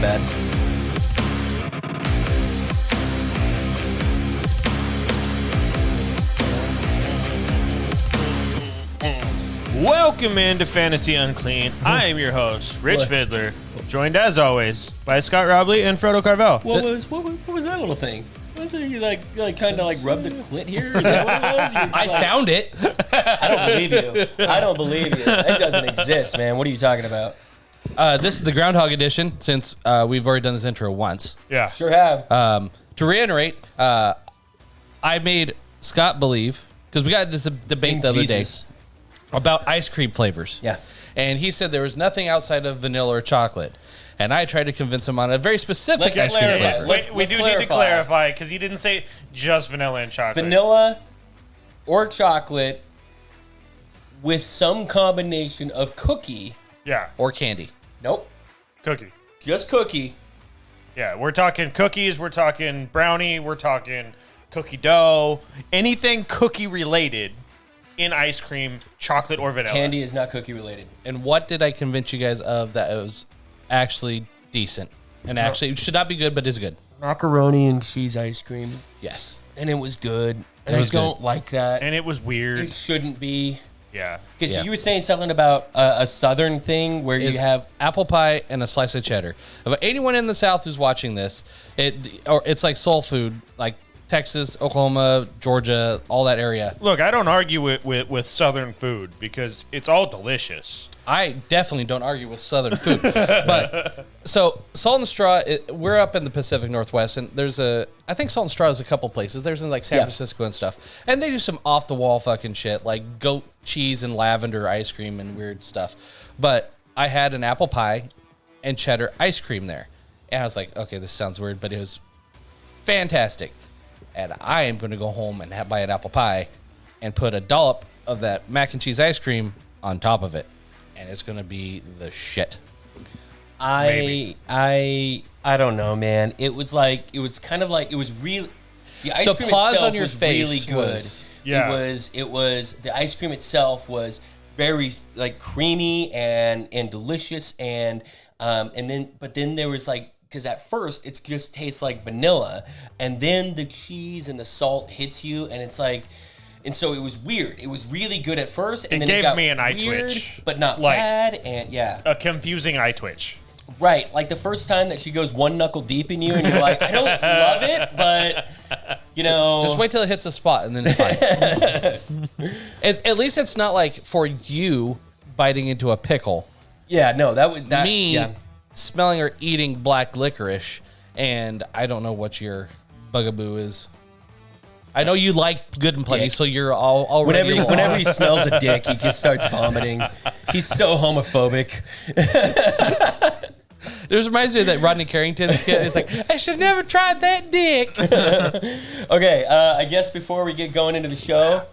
bad. Welcome into Fantasy Unclean. I am your host, Rich Fiddler, joined as always by Scott Robley and Frodo Carvel. What was that little thing? Was it you like kind of like rub the clit here? Is that what it was? I found it. I don't believe you. I don't believe you. It doesn't exist, man. What are you talking about? This is the Groundhog Edition, since we've already done this intro once. Yeah. Sure have. To reiterate, I made Scott believe, because we got this debate the other day about ice cream flavors. Yeah. And he said there was nothing outside of vanilla or chocolate. And I tried to convince him on a very specific ice cream flavor. We do need to clarify, because he didn't say just vanilla and chocolate. Vanilla or chocolate with some combination of cookie. Yeah. Or candy. Nope. Cookie. Just cookie. Yeah, we're talking cookies, we're talking brownie, we're talking cookie dough. Anything cookie related in ice cream, chocolate or vanilla. Candy is not cookie related. And what did I convince you guys of that was actually decent? And actually, it should not be good, but is good. Macaroni and cheese ice cream. Yes. And it was good. And It was I don't like that. And it was weird. It shouldn't be. Yeah. Because Yeah. you were saying something about a southern thing where you have apple pie and a slice of cheddar. If anyone in the South who's watching this, it's like soul food, like Texas, Oklahoma, Georgia, all that area. Look, I don't argue with Southern food because it's all delicious. I definitely don't argue with Southern food. But so Salt and Straw, we're up in the Pacific Northwest, and I think Salt and Straw is a couple places. There's in like San Francisco and stuff. And they do some off the wall fucking shit, like goat cheese and lavender ice cream and weird stuff. But I had an apple pie and cheddar ice cream there. And I was like, okay, this sounds weird, but it was fantastic. And I am going to go home and buy an apple pie and put a dollop of that mac and cheese ice cream on top of it. And it's going to be the shit. I don't know, man. It was kind of like it was really the ice The cream pause itself on your was face really good. was- Yeah. It was the ice cream itself was very like creamy and delicious and then there was like, because at first it just tastes like vanilla, and then the cheese and the salt hits you, and it's like, and so it was weird. It was really good at first, and It then gave it got me an eye weird, twitch. but not Like- bad. And yeah, A confusing eye twitch. right. Like the first time that she goes one knuckle deep in you, and you're like, I don't love it, but you know, Just wait till it hits a spot and then it's fine. At least it's not like for you biting into a pickle. yeah, no, that Me yeah. smelling or eating black licorice, and I don't know what your bugaboo is. I know you like good and plenty, Dick. so you're all already Whenever he smells a dick, he just starts vomiting. He's so homophobic. This reminds me of that Rodney Carrington skit. It's like, I should never tried that dick. Okay, I guess before we get going into the show,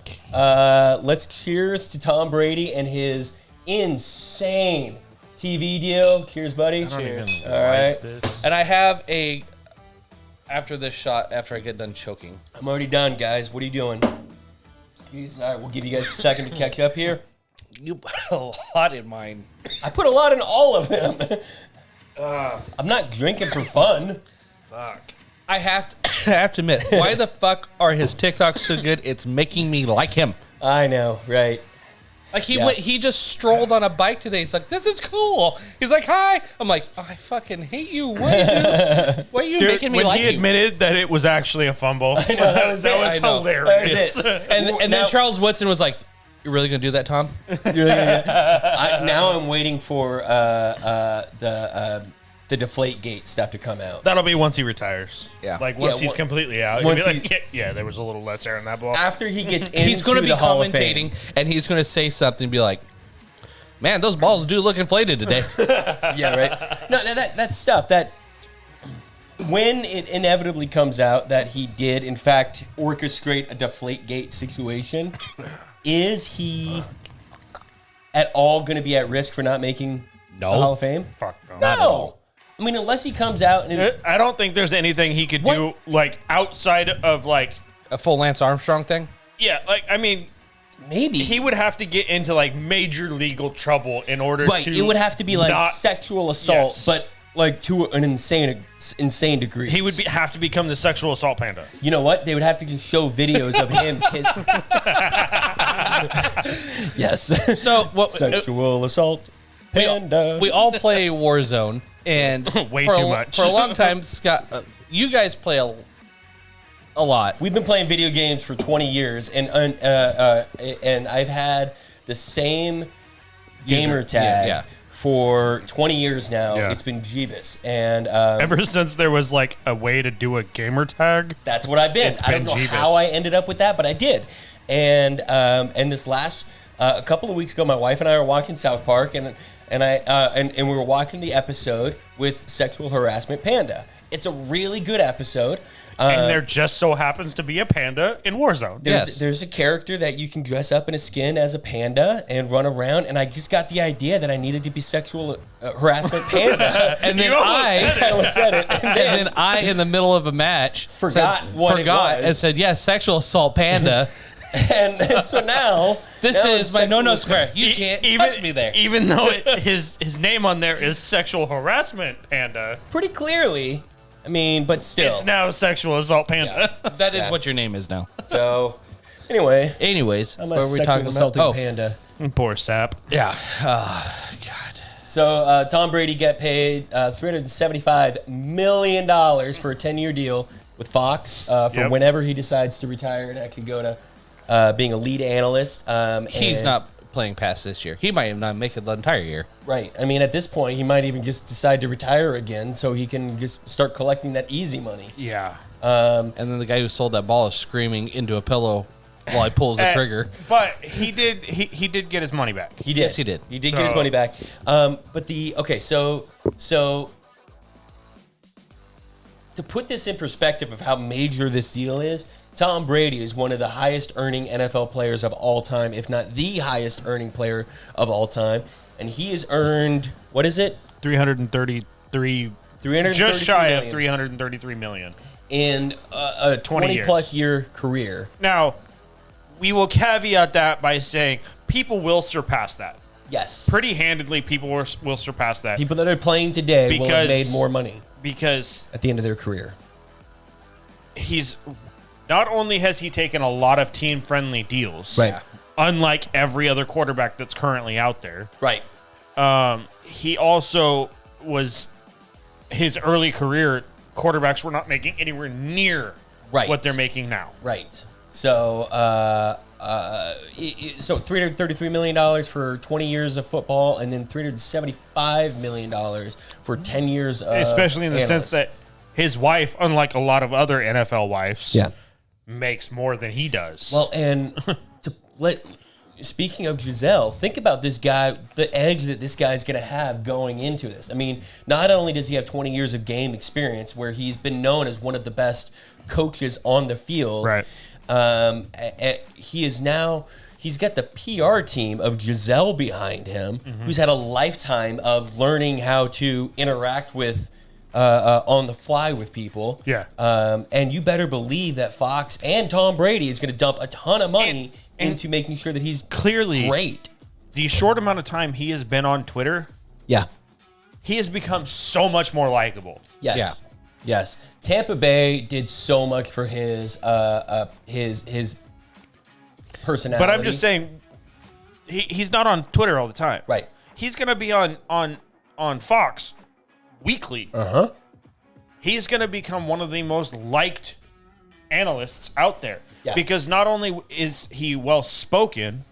let's cheers to Tom Brady and his insane TV deal. Cheers, buddy. Cheers. All right. And I have after this shot, after I get done choking. I'm already done, guys. What are you doing? Jeez, all right, we'll give you guys a second to catch up here. You put a lot in mine. I put a lot in all of them. I'm not drinking for fun. Fuck. I have to admit, why the fuck are his TikToks so good? It's making me like him. I know, right? Like Yeah. he just strolled on a bike today. He's like, this is cool. He's like, hi. I'm like, oh, I fucking hate you. Why are you Dude, making me when like he you? admitted that it was actually a fumble, I know, that was that was I know. hilarious. That was it. And Now- then Charles Woodson was like, you're really gonna do that, Tom? Now I'm waiting for the Deflategate stuff to come out. That'll be once he retires. Yeah. Like once Yeah, he's completely out. He'll once be like, yeah, there was a little less air in that ball. After he gets into He's gonna be the Hall of Fame. commentating, and he's gonna say something and be like, man, those balls do look inflated today. Yeah, right. No, that stuff that when it inevitably comes out that he did in fact orchestrate a Deflategate situation, is he at all going to be at risk for not making the Hall of Fame? Fuck no. No. Not at all. I mean, unless he comes out and I don't think there's anything he could do like outside of like, A full Lance Armstrong thing? yeah, like I mean, maybe he would have to get into like major legal trouble in order right. to. It would have to be like not- sexual assault, Yes. but like to an insane degree. He would have to become the sexual assault panda. You know what? They would have to just show videos of him kissing. Yes. So what? Sexual assault panda. We all play Warzone, and Way for too a, much. For a long time, Scott, you guys play a lot. We've been playing video games for 20 years, and I've had the same gamer tag Yeah. for 20 years now. Yeah. It's been Jeebus, and Ever since there was like a way to do a gamer tag. that's what I've been. It's I don't been know Jeebus. how I ended up with that, but I did. And this last a couple of weeks ago, my wife and I were watching South Park, and we were watching the episode with Sexual Harassment Panda. It's a really good episode. And there just so happens to be a panda in Warzone. There's a character that you can dress up in a skin as a panda and run around, and I just got the idea that I needed to be Sexual Harassment Panda. And then I almost said it. And then I, in the middle of a match, Forgot what it was. and said, "Yes, sexual assault panda." and so now This now is it's my no-no sexual- square. You can't touch me there. Even though his name on there is sexual harassment panda, Pretty clearly. I mean, but still. it's now sexual assault panda. That is Yeah. what your name is now. So, anyway, Anyways, I'm what a were we sexual talking about? assaulting Oh, panda. Poor sap. yeah. God. So Tom Brady got paid $375 million for a 10-year deal with Fox for Yep. whenever he decides to retire and actually go to being a lead analyst. He's and- not playing past this year. He might not make it the entire year. Right. I mean, at this point, he might even just decide to retire again so he can just start collecting that easy money. Yeah. And then the guy who sold that ball is screaming into a pillow while he pulls the trigger. But he did get his money back. He did. Yes, he did. He did get his money back. So to put this in perspective of how major this deal is, Tom Brady is one of the highest earning NFL players of all time, if not the highest earning player of all time. And he has earned, what is it? 333 just shy of 333 million in a 20 years. 20-plus year career. Now, we will caveat that by saying people will surpass that. Yes. Pretty handedly, people will surpass that. People that are playing today will have made more money Because at the end of their career. he's not only has he taken a lot of team-friendly deals, Right. unlike every other quarterback that's currently out there, Right. he also was his early career quarterbacks were not making anywhere near Right. what they're making now. Right. So, so $333 million for 20 years of football, and then $375 million for 10 years of Especially in the analyst. sense that his wife, unlike a lot of other NFL wives, Yeah. makes more than he does. Well, and speaking of Giselle, think about this guy, the edge that this guy's going to have going into this. I mean, not only does he have 20 years of game experience where he's been known as one of the best coaches on the field, right. He is now, he's got the PR team of Giselle behind him, who's had a lifetime of learning how to interact with on the fly with people. Yeah. And you better believe that Fox and Tom Brady is going to dump a ton of money into making sure that he's Clearly, great. the short amount of time he has been on Twitter, Yeah. he has become so much more likable. Yes. Yeah. Yes. Tampa Bay did so much for his personality. But I'm just saying, he's not on Twitter all the time. Right. He's going to be on Fox weekly. Uh-huh. He's going to become one of the most liked analysts out there. Yeah. Because not only is he well-spoken,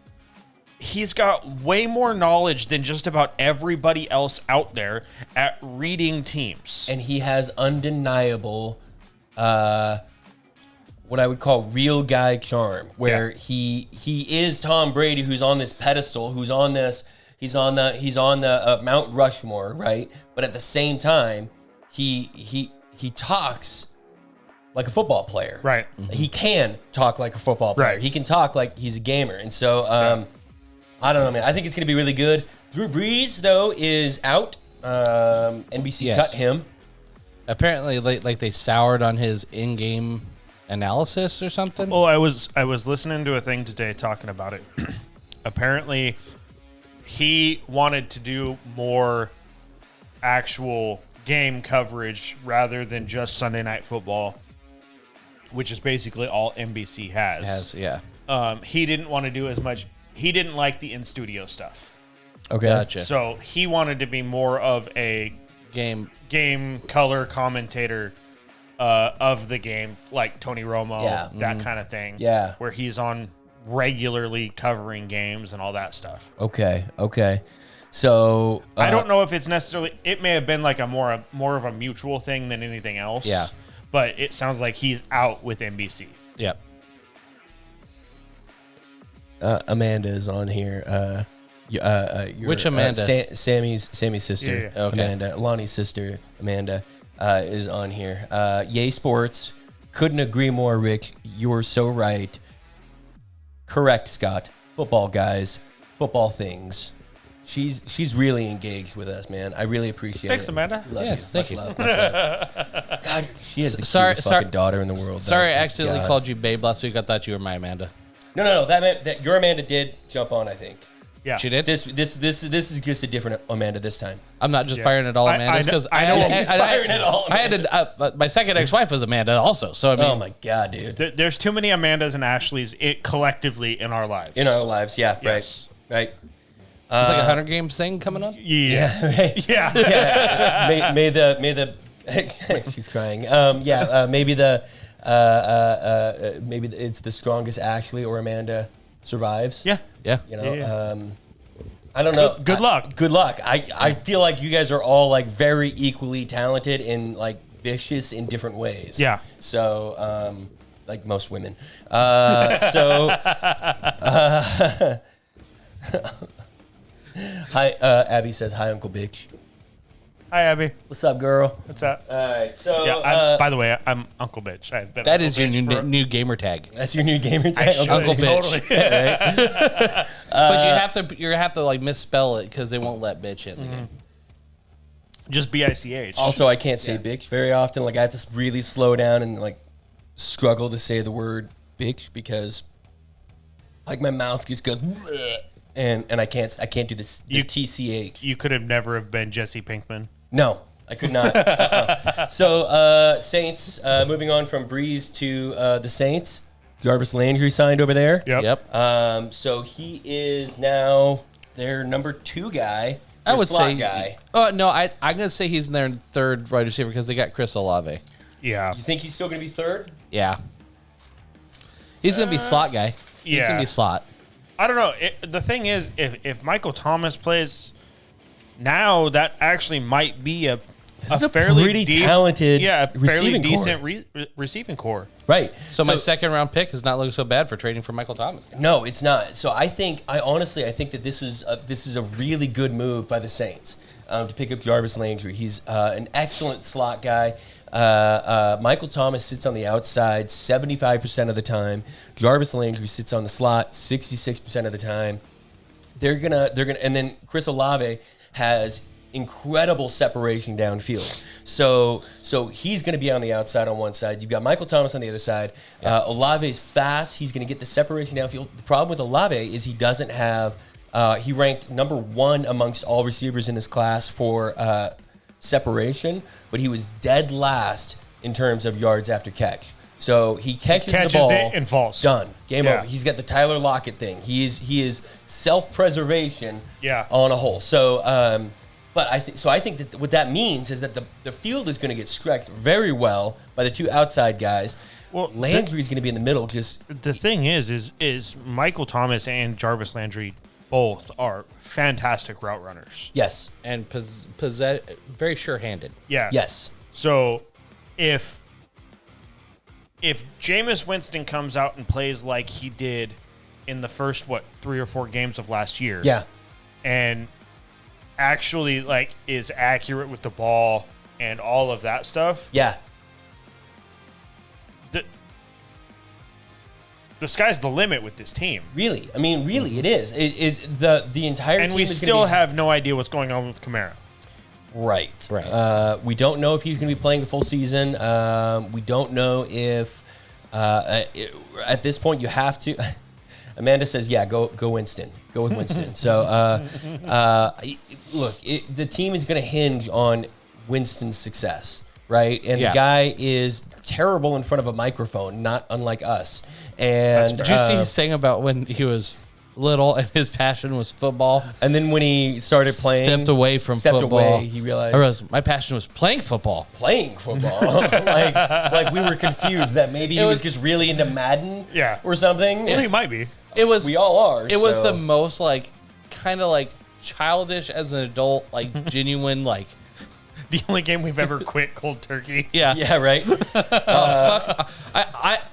he's got way more knowledge than just about everybody else out there at reading teams. And he has undeniable what I would call real guy charm, where he is Tom Brady, who's on this pedestal, he's on the Mount Rushmore, right? But at the same time, he talks like a football player, Right. He can talk like a football player. Right. He can talk like he's a gamer, and so I don't know, man. I think it's going to be really good. Drew Brees though is out. NBC Yes. cut him. Apparently, like they soured on his in-game analysis or something. Well, I was listening to a thing today talking about it. Apparently, he wanted to do more actual game coverage rather than just Sunday Night Football, which is basically all NBC has. He didn't want to do as much. He didn't like the in-studio stuff. Okay. Gotcha. So he wanted to be more of a game color commentator of the game, like Tony Romo, that kind of thing. Yeah. Where he's on regularly covering games and all that stuff. Okay. So I don't know if it's necessarily. It may have been like a more of a mutual thing than anything else. Yeah. But it sounds like he's out with NBC. Yep. Amanda is on here. Which Amanda? Sammy's sister, Yeah. Okay. Amanda. Lonnie's sister, Amanda, is on here. Yay Sports. Couldn't agree more, Rick. You're so right. Correct, Scott. Football guys. Football things. She's really engaged with us, man. I really appreciate Thanks, it. Amanda. Love Yes, you. thank you. Much love. God, she is the Sorry- cutest fucking daughter in the world. Sorry, I though. accidentally God. called you babe last week. I thought you were my Amanda. No. That meant that your Amanda did jump on, I think. Yeah. She did? This is just a different Amanda this time. I'm not just firing at all I Amandas know- because I know- Just firing at all I had to, my second ex-wife was Amanda also. So I mean, Oh my God, dude. There's too many Amandas and Ashleys collectively in our lives. In our lives, yeah, Yes. right. it's like a 100 game thing coming up. Yeah. Right. Yeah. May the she's crying. Maybe it's the strongest Ashley or Amanda survives. Yeah. Yeah. You know, Yeah. I don't know. Good luck. Good luck. I feel like you guys are all like very equally talented and like vicious in different ways. Yeah. So, like most women. Hi, Abby says, hi, Uncle Bitch. Hi, Abby. What's up, girl? What's up? All right, so Yeah. By the way, I'm Uncle Bitch. I've been That Uncle is your Bitch for- new gamer tag. that's your new gamer I tag, should, Uncle Bitch. totally. But you have to like misspell it because they won't let bitch in the game. Just BICH. Also, I can't say bitch very often. Like I have to really slow down and like struggle to say the word bitch because like my mouth just goes bleh, and I can't do this the TCH. You could have never have been Jesse Pinkman. No, I could not. So Saints, moving on from Breeze to the Saints. Jarvis Landry signed over there. Yep. So he is now their number 2 guy. I would slot say guy. Oh no, I'm gonna say he's their third wide receiver because they got Chris Olave. Yeah. You think he's still going to be 3rd? Yeah. He's gonna be slot guy. He's yeah. gonna be slot. I don't know. The thing is, if Michael Thomas plays now, that actually might be a is a fairly pretty talented a fairly receiving decent receiving core. Right. So my second round pick is not looking so bad for trading for Michael Thomas. No, it's not. So I honestly think that this is a really good move by the Saints to pick up Jarvis Landry. He's an excellent slot guy. Michael Thomas sits on the outside 75% of the time. Jarvis Landry sits on the slot 66% of the time. They're gonna, and then Chris Olave has incredible separation downfield. So he's going to be on the outside on one side. You've got Michael Thomas on the other side. Olave's fast. He's going to get the separation downfield. The problem with Olave is he doesn't have. He ranked number 1 amongst all receivers in this class for separation, but he was dead last in terms of yards after catch. So he catches the ball, it and falls. done, game Yeah. over. He's got the Tyler Lockett thing. He is self-preservation on a whole. So. But I think that what that means is that the field is going to get stretched very well by the 2 outside guys. Well, Landry's going to be in the middle. Just the thing is Michael Thomas and Jarvis Landry both are fantastic route runners. yes, And very sure-handed. Yeah. yes, So if Jameis Winston comes out and plays like he did in the first 3 or 4 games of last year, yeah, and actually like is accurate with the ball and all of that stuff, yeah. the sky's the limit with this team. Really, I mean, really, it is. The entire And team we is still gonna be, have no idea what's going on with Kamara. right. Right. We don't know if he's going to be playing the full season. We don't know if at this point you have to. Amanda says, "Yeah, go Winston. Go with Winston." So, look, the team is going to hinge on Winston's success, right? And the guy is terrible in front of a microphone, not unlike us. And did you see his thing about when he was little and his passion was football? And then when he started playing, stepped away from football, he realized my passion was playing football. Like we were confused that maybe he was just really into Madden, or something. Well, he might be. We all are. It was the most like kind of like childish as an adult, like genuine like. The only game we've ever quit cold turkey. Yeah, right. Fuck.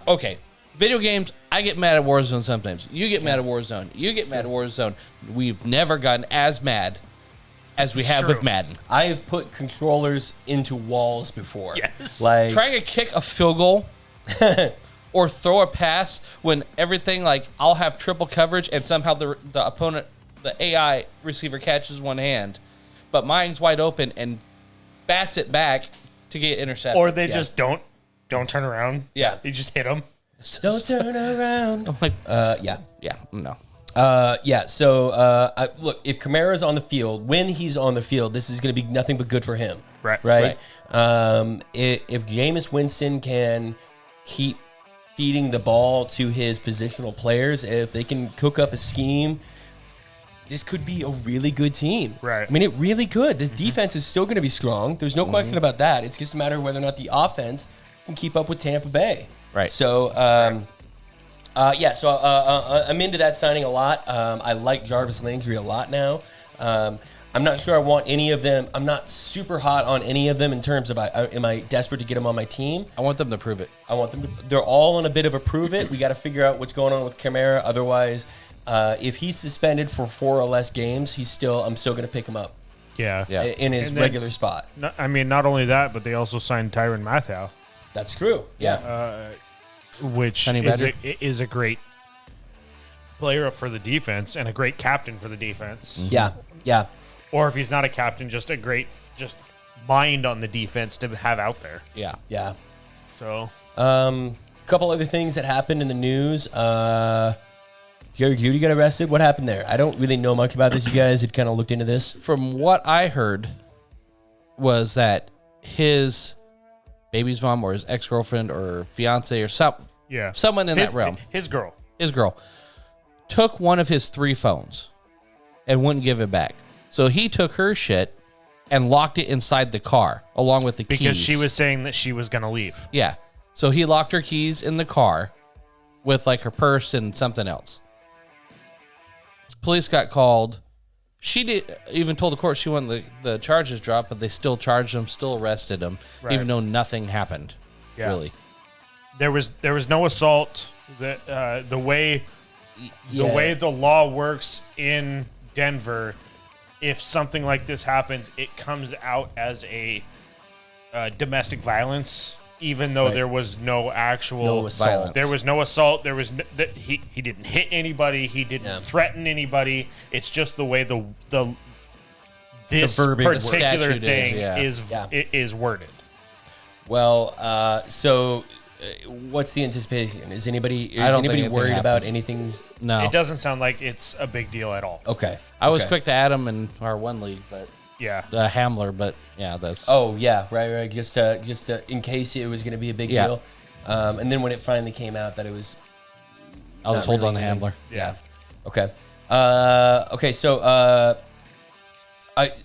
Okay. Video games, I get mad at Warzone sometimes. You get mad at Warzone. You get mad at Warzone. We've never gotten as mad as we have with Madden. I have put controllers into walls before. Yes. Like trying to kick a field goal or throw a pass when everything, like, I'll have triple coverage and somehow the opponent, the AI receiver catches one hand, but mine's wide open and bats it back to get intercepted. Or they just don't turn around. Yeah. You just hit them. Don't turn around. I'm like, no. So look, if Kamara's on the field, when he's on the field, this is going to be nothing but good for him. Right. If Jameis Winston can keep feeding the ball to his positional players, if they can cook up a scheme, this could be a really good team. Right. I mean, it really could. This defense is still going to be strong. There's no question about that. It's just a matter of whether or not the offense can keep up with Tampa Bay. Right. So, I'm into that signing a lot. I like Jarvis Landry a lot now. I'm not sure I want any of them. I'm not super hot on any of them in terms of am I desperate to get them on my team? I want them to prove it. They're all on a bit of a prove it. We got to figure out what's going on with Kamara. Otherwise, if he's suspended for 4 or less games, I'm still going to pick him up. Yeah. In his regular spot. Not only that, but they also signed Tyrann Mathieu. That's true. Yeah. Which is a great player for the defense and a great captain for the defense. Mm-hmm. Yeah. Or if he's not a captain, just a great mind on the defense to have out there. Yeah. So, a couple other things that happened in the news. Jerry Jeudy got arrested. What happened there? I don't really know much about this. You guys had kind of looked into this. From what I heard was that his baby's mom or his ex-girlfriend or fiance or someone in that realm. His girl took one of his 3 phones and wouldn't give it back. So he took her shit and locked it inside the car along with the keys. Because she was saying that she was going to leave. Yeah. So he locked her keys in the car with like her purse and something else. Police got called. She even told the court she wanted the charges dropped, but they still charged him, still arrested him, even though nothing happened. Yeah. Really, there was no assault. The way the law works in Denver, if something like this happens, it comes out as a domestic violence, even though there was no actual assault. There was no assault. There was he didn't hit anybody. He didn't threaten anybody. It's just the way this particular thing is worded. Well, so what's the anticipation? Is anybody worried about anything? No, it doesn't sound like it's a big deal at all. Okay, I was quick to add him in our one league, but Hamler, but that's. Oh yeah, right. Just in case it was going to be a big deal, and then when it finally came out that it was, I'll just hold on to Hamler. Yeah. Okay. Okay. So,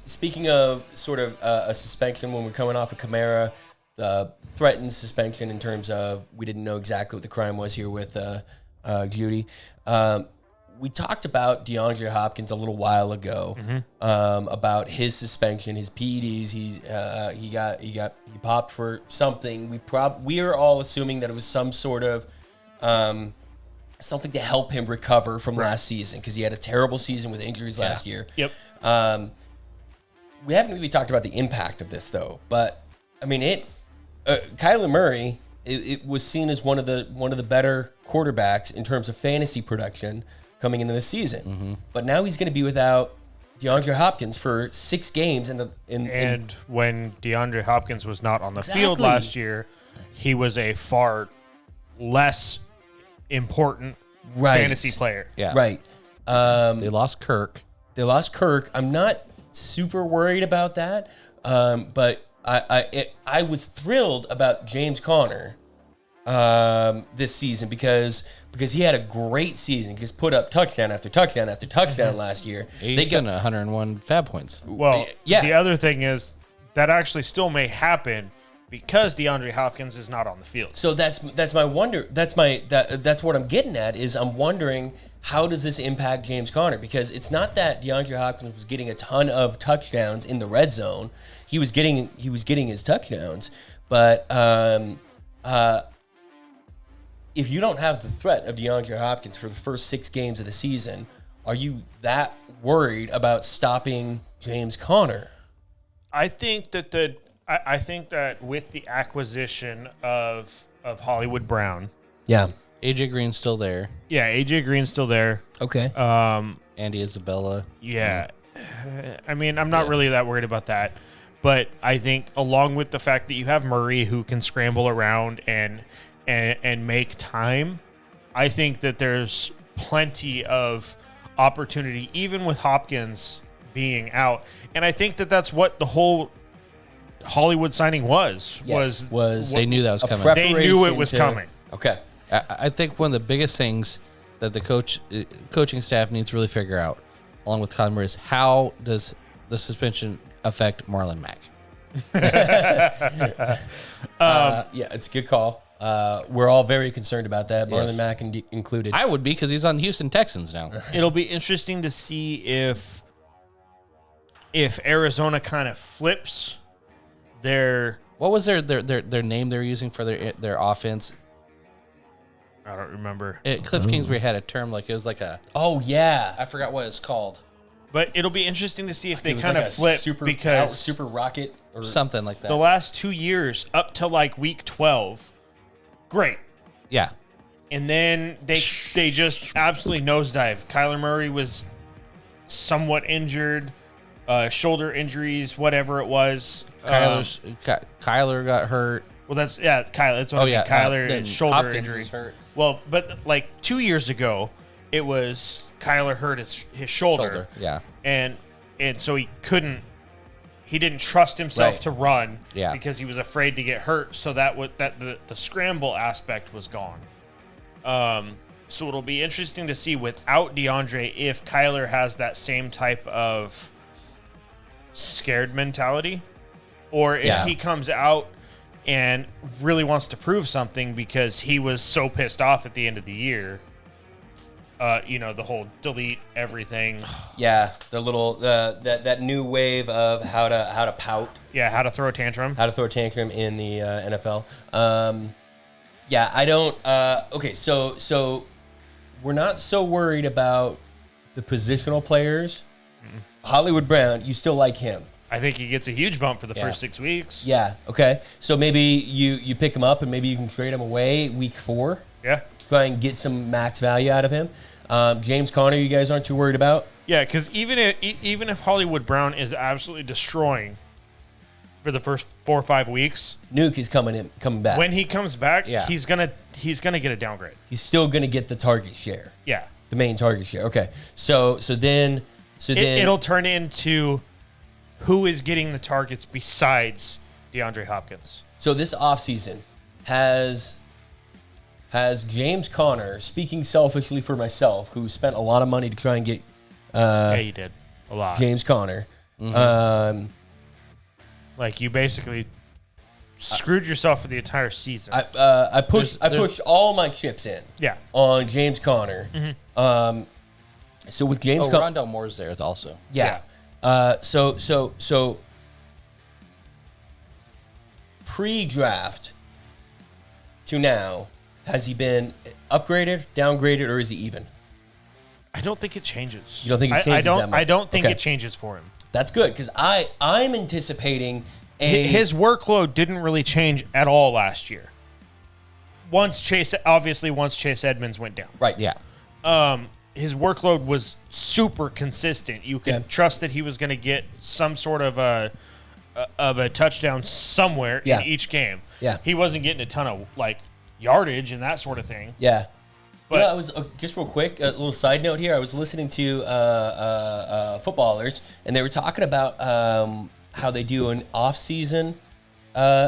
speaking of sort of a suspension when we're coming off of Kamara, the threatened suspension in terms of we didn't know exactly what the crime was here with Jeudy. We talked about DeAndre Hopkins a little while ago about his suspension, his PEDs. He popped for something. We are all assuming that it was some sort of something to help him recover from last season because he had a terrible season with injuries last year. Yep. We haven't really talked about the impact of this though, but I mean Kyler Murray. It was seen as one of the better quarterbacks in terms of fantasy production coming into the season. But now he's going to be without DeAndre Hopkins for 6 games. And when DeAndre Hopkins was not on the field last year, he was a far less important fantasy player. Yeah. Right. They lost Kirk. I'm not super worried about that. But I was thrilled about James Conner this season because he had a great season. Just put up touchdown after touchdown after touchdown last year. He's got 101 fab points. Well, Yeah. the other thing is that actually still may happen because DeAndre Hopkins is not on the field. So that's my wonder. That's what I'm getting at is I'm wondering how does this impact James Conner, because it's not that DeAndre Hopkins was getting a ton of touchdowns in the red zone. He was getting his touchdowns, but if you don't have the threat of DeAndre Hopkins for the first 6 games of the season, are you that worried about stopping James Conner? I think that with the acquisition of Hollywood Brown, Yeah. AJ Green's still there. yeah, AJ Green's still there. Okay. Andy Isabella. Yeah, I mean, I'm not really that worried about that, but I think along with the fact that you have Murray who can scramble around and make time, I think that there's plenty of opportunity even with Hopkins being out, and I think that that's what the whole Hollywood signing was. They knew that was coming. They knew it was coming. Okay. I think one of the biggest things that the coaching staff needs to really figure out, along with Conner, is how does the suspension affect Marlon Mack? Yeah, it's a good call. We're all very concerned about that, Marlon Yes. Mack included. I would be, because he's on Houston Texans now. It'll be interesting to see if Arizona kind of flips their. What was their name they're using for their offense? I don't remember. Cliff Kingsbury had a term, like it was like a, Oh yeah, I forgot what it's called. But it'll be interesting to see if they It was kind like of a flip super because rocket or Something like that. the last 2 years up to like week 12, great. Yeah. And then they just absolutely nosedive. Kyler Murray was somewhat injured, shoulder injuries, whatever it was. Kyler got hurt. Well, Kyler. That's what I mean. Kyler then shoulder Hopkins injury. was hurt. Well, but like 2 years ago, it was Kyler hurt his shoulder. Yeah. And so he didn't trust himself Right. to run Yeah. because he was afraid to get hurt. So the scramble aspect was gone. So it'll be interesting to see without DeAndre if Kyler has that same type of scared mentality, or if Yeah. he comes out and really wants to prove something because he was so pissed off at the end of the year. The whole delete everything. yeah, the little that new wave of how to pout, Yeah, how to throw a tantrum. how to throw a tantrum in the NFL. Yeah, I don't. Okay, so we're not so worried about the positional players. Hollywood Brown, you still like him? I think he gets a huge bump for the Yeah. first 6 weeks. Yeah. Okay. So maybe you pick him up and maybe you can trade him away week 4. Yeah. Try and get some max value out of him. James Conner, you guys aren't too worried about? Yeah, because even if Hollywood Brown is absolutely destroying for the first 4 or 5 weeks, Nuke is coming back. when he comes back, Yeah. he's gonna get a downgrade. He's still going to get the target share, Yeah, the main target share. Okay. So then it'll turn into who is getting the targets besides DeAndre Hopkins. so this offseason has James Conner, speaking selfishly for myself, who spent a lot of money to try and get Yeah, he did a lot. James Conner. Like you basically screwed yourself for the entire season. I pushed all my chips in yeah, on James Conner. So with James Oh, Conner, Rondell Moore's there also. yeah. So pre-draft to now, has he been upgraded, downgraded, or is he even? I don't think it changes. You don't think it changes that much? I don't think Okay. it changes for him. That's good because I'm anticipating His workload didn't really change at all last year. Once Chase Edmonds went down, right. Yeah. his workload was super consistent. You could Yeah. trust that he was going to get some sort of a touchdown somewhere Yeah. in each game. Yeah. He wasn't getting a ton of like yardage and that sort of thing. Yeah. But- I was just real quick, a little side note here. I was listening to footballers, and they were talking about how they do an off-season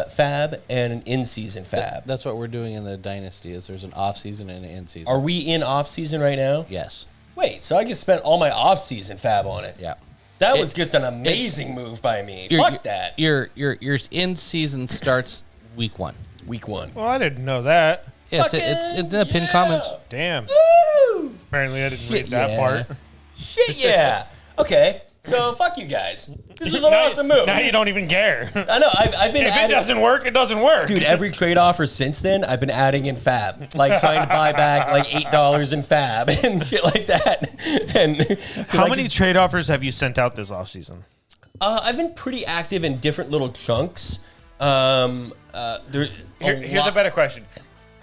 fab and an in-season fab. That's what we're doing in the Dynasty. Is there's an off-season and an in-season. Are we in off-season right now? Yes. Wait, so I just spent all my off-season fab on it. Yeah. That was just an amazing move by me. Fuck that. Your in-season starts week 1. Week 1. Well, I didn't know that. Yeah, it's in the pinned comments. Damn. Woo! Apparently, I didn't read that part. Shit, yeah. Okay, so fuck you guys. This was an awesome move. Now you don't even care. I know. I've been If adding, it doesn't work, it doesn't work. dude. Every trade offer since then, I've been adding in fab, like trying to buy back like $8 in fab and shit like that. And How many trade offers have you sent out this offseason? I've been pretty active in different little chunks. Here's Here's a better question.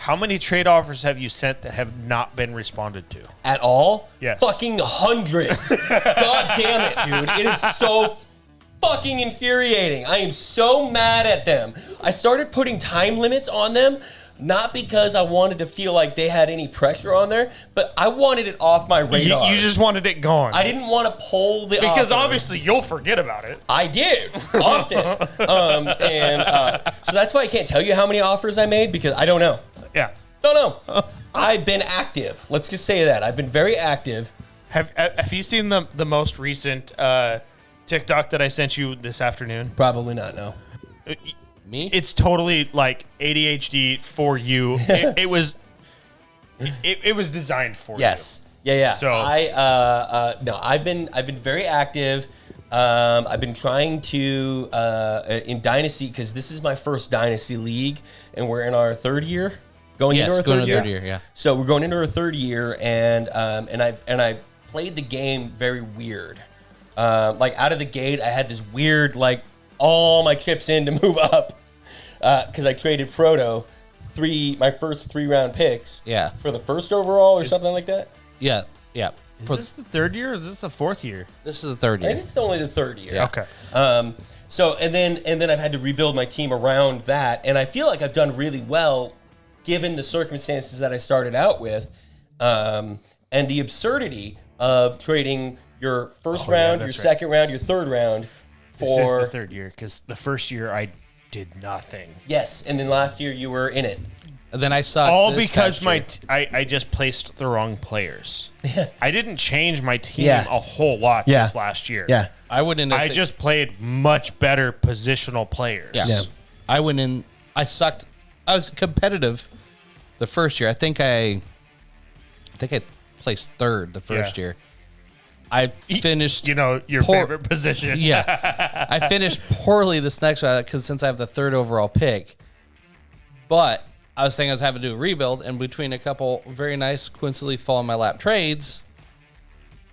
How many trade offers have you sent that have not been responded to? At all? Yes. Fucking hundreds. God damn it, dude. It is so fucking infuriating. I am so mad at them. I started putting time limits on them, not because I wanted to feel like they had any pressure on there, but I wanted it off my radar. You just wanted it gone. I didn't want to pull the because offer. obviously you'll forget about it. I did often. So that's why I can't tell you how many offers I made because I don't know. Yeah. Don't know. I've been active. Let's just say that. I've been very active. Have you seen the most recent TikTok that I sent you this afternoon? Probably not, no. Me? It's totally like ADHD for you. It was designed for Yes. Yeah. So- I've been very active. I've been trying to in Dynasty because this is my first Dynasty league, and we're in our third year. Going into our third year. Yeah. So we're going into our third year, and I played the game very weird. Like out of the gate, I had this weird like all my chips in to move up because I traded Frodo my first 3-round picks. Yeah. For the first overall or something like that. Yeah. you. Is this the third year or is this the fourth year? This is the third I year. think it's only the third year. Yeah. Okay. So and then I've had to rebuild my team around that, and I feel like I've done really well given the circumstances that I started out with, and the absurdity of trading your first round, your second round, your third round This is for the third year because the first year I did nothing. yes, and then last year you were in it. And then I saw All because I just placed the wrong players. I didn't change my team Yeah. a whole lot this last year. Yeah. I went in. I just played much better positional players. Yes. Yeah. I went in. I sucked. I was competitive the first year. I think I placed third the first year. I finished. You know, your favorite position. Yeah. I finished poorly this next round because since I have the third overall pick, but I was thinking I was having to do a rebuild, and between a couple very nice coincidentally fall in my lap trades,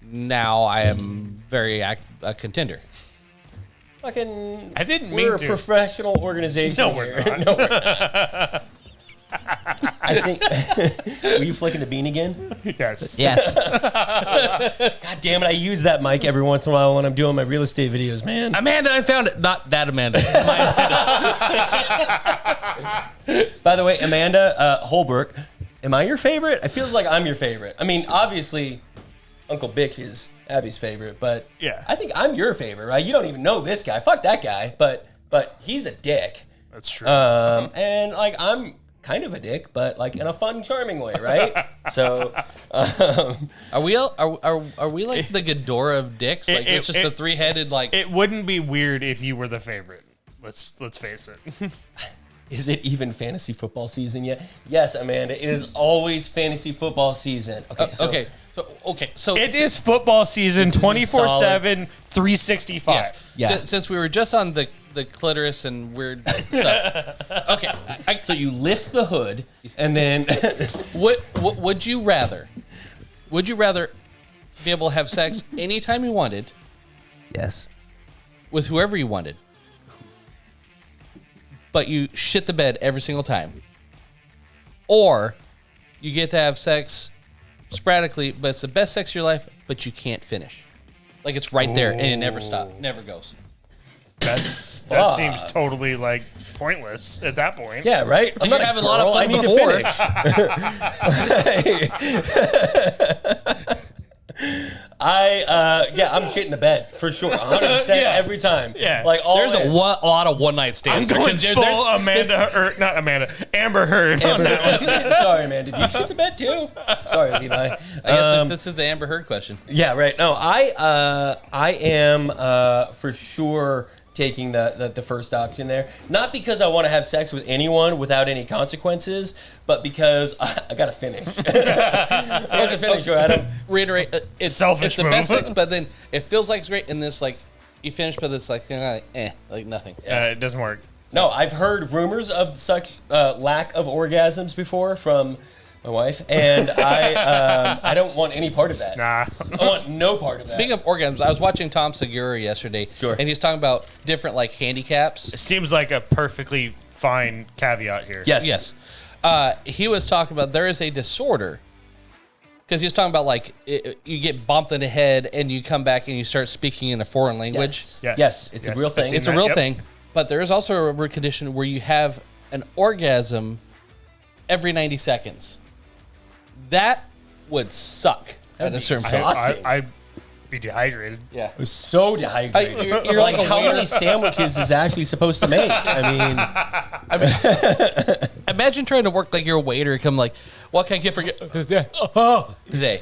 now I am a contender. Fucking. I didn't We're mean a to. professional organization. No, we're here. not. No, we're not. I think. Were you flicking the bean again? Yes. Yeah. God damn it! I use that mic every once in a while when I'm doing my real estate videos, man. Amanda, I found it. Not that Amanda. By the way, Amanda Holbrook, am I your favorite? It feels like I'm your favorite. I mean, obviously, Uncle Bitch is Abby's favorite, but Yeah. I think I'm your favorite, right? You don't even know this guy. Fuck that guy, but he's a dick. That's true. And like I'm kind of a dick, but like in a fun, charming way, right? So, Are we like the Ghidorah of dicks? Like it's just a 3-headed like. It wouldn't be weird if you were the favorite. Let's face it. is it even fantasy football season yet? Yes, Amanda. It is always fantasy football season. Okay. So It is football season, This is a 24/7, 365. Yes. Yeah. Since we were just on the clitoris and weird stuff. Okay. So you lift the hood, and then What would you rather? Would you rather be able to have sex anytime you wanted yes, with whoever you wanted, but you shit the bed every single time, or you get to have sex sporadically, but it's the best sex of your life, but you can't finish? Like it's right there and it never stops, never goes. That seems totally like pointless at that point. yeah, right. I'm You're not having a lot of girl. fun I need before. to finish. I'm shitting the bed for sure, 100% every time. Yeah. Like all There's a lot of one night I'm stands. going because full Amber Heard on that one. Sorry, man. Did you shit the bed too? Sorry, Levi. I guess this is the Amber Heard question. Yeah, right. No, I am for sure taking the first option there. Not because I want to have sex with anyone without any consequences, but because I gotta finish. I have to finish, Adam. Reiterate, it's Selfish it's the move. best sex, but then it feels like it's great, and this like you finish, but it's like like nothing. It doesn't work. No, I've heard rumors of such lack of orgasms before from my wife, and I don't want any part of that. Nah. I want no part of that. Speaking of orgasms, I was watching Tom Segura yesterday, Sure. and he's talking about different like handicaps. It seems like a perfectly fine caveat here. Yes. He was talking about there is a disorder because he was talking about like you get bumped in the head and you come back and you start speaking in a foreign language. Yes. It's a real thing. It's a real thing, but there is also a condition where you have an orgasm every 90 seconds. That would suck at a certain point. exhausting. I'd be dehydrated. Yeah. I was so dehydrated. You're like, like a how weird- many sandwiches is Ashley supposed to make? I mean, Imagine trying to work like you're a waiter, come like, what can I get for you today?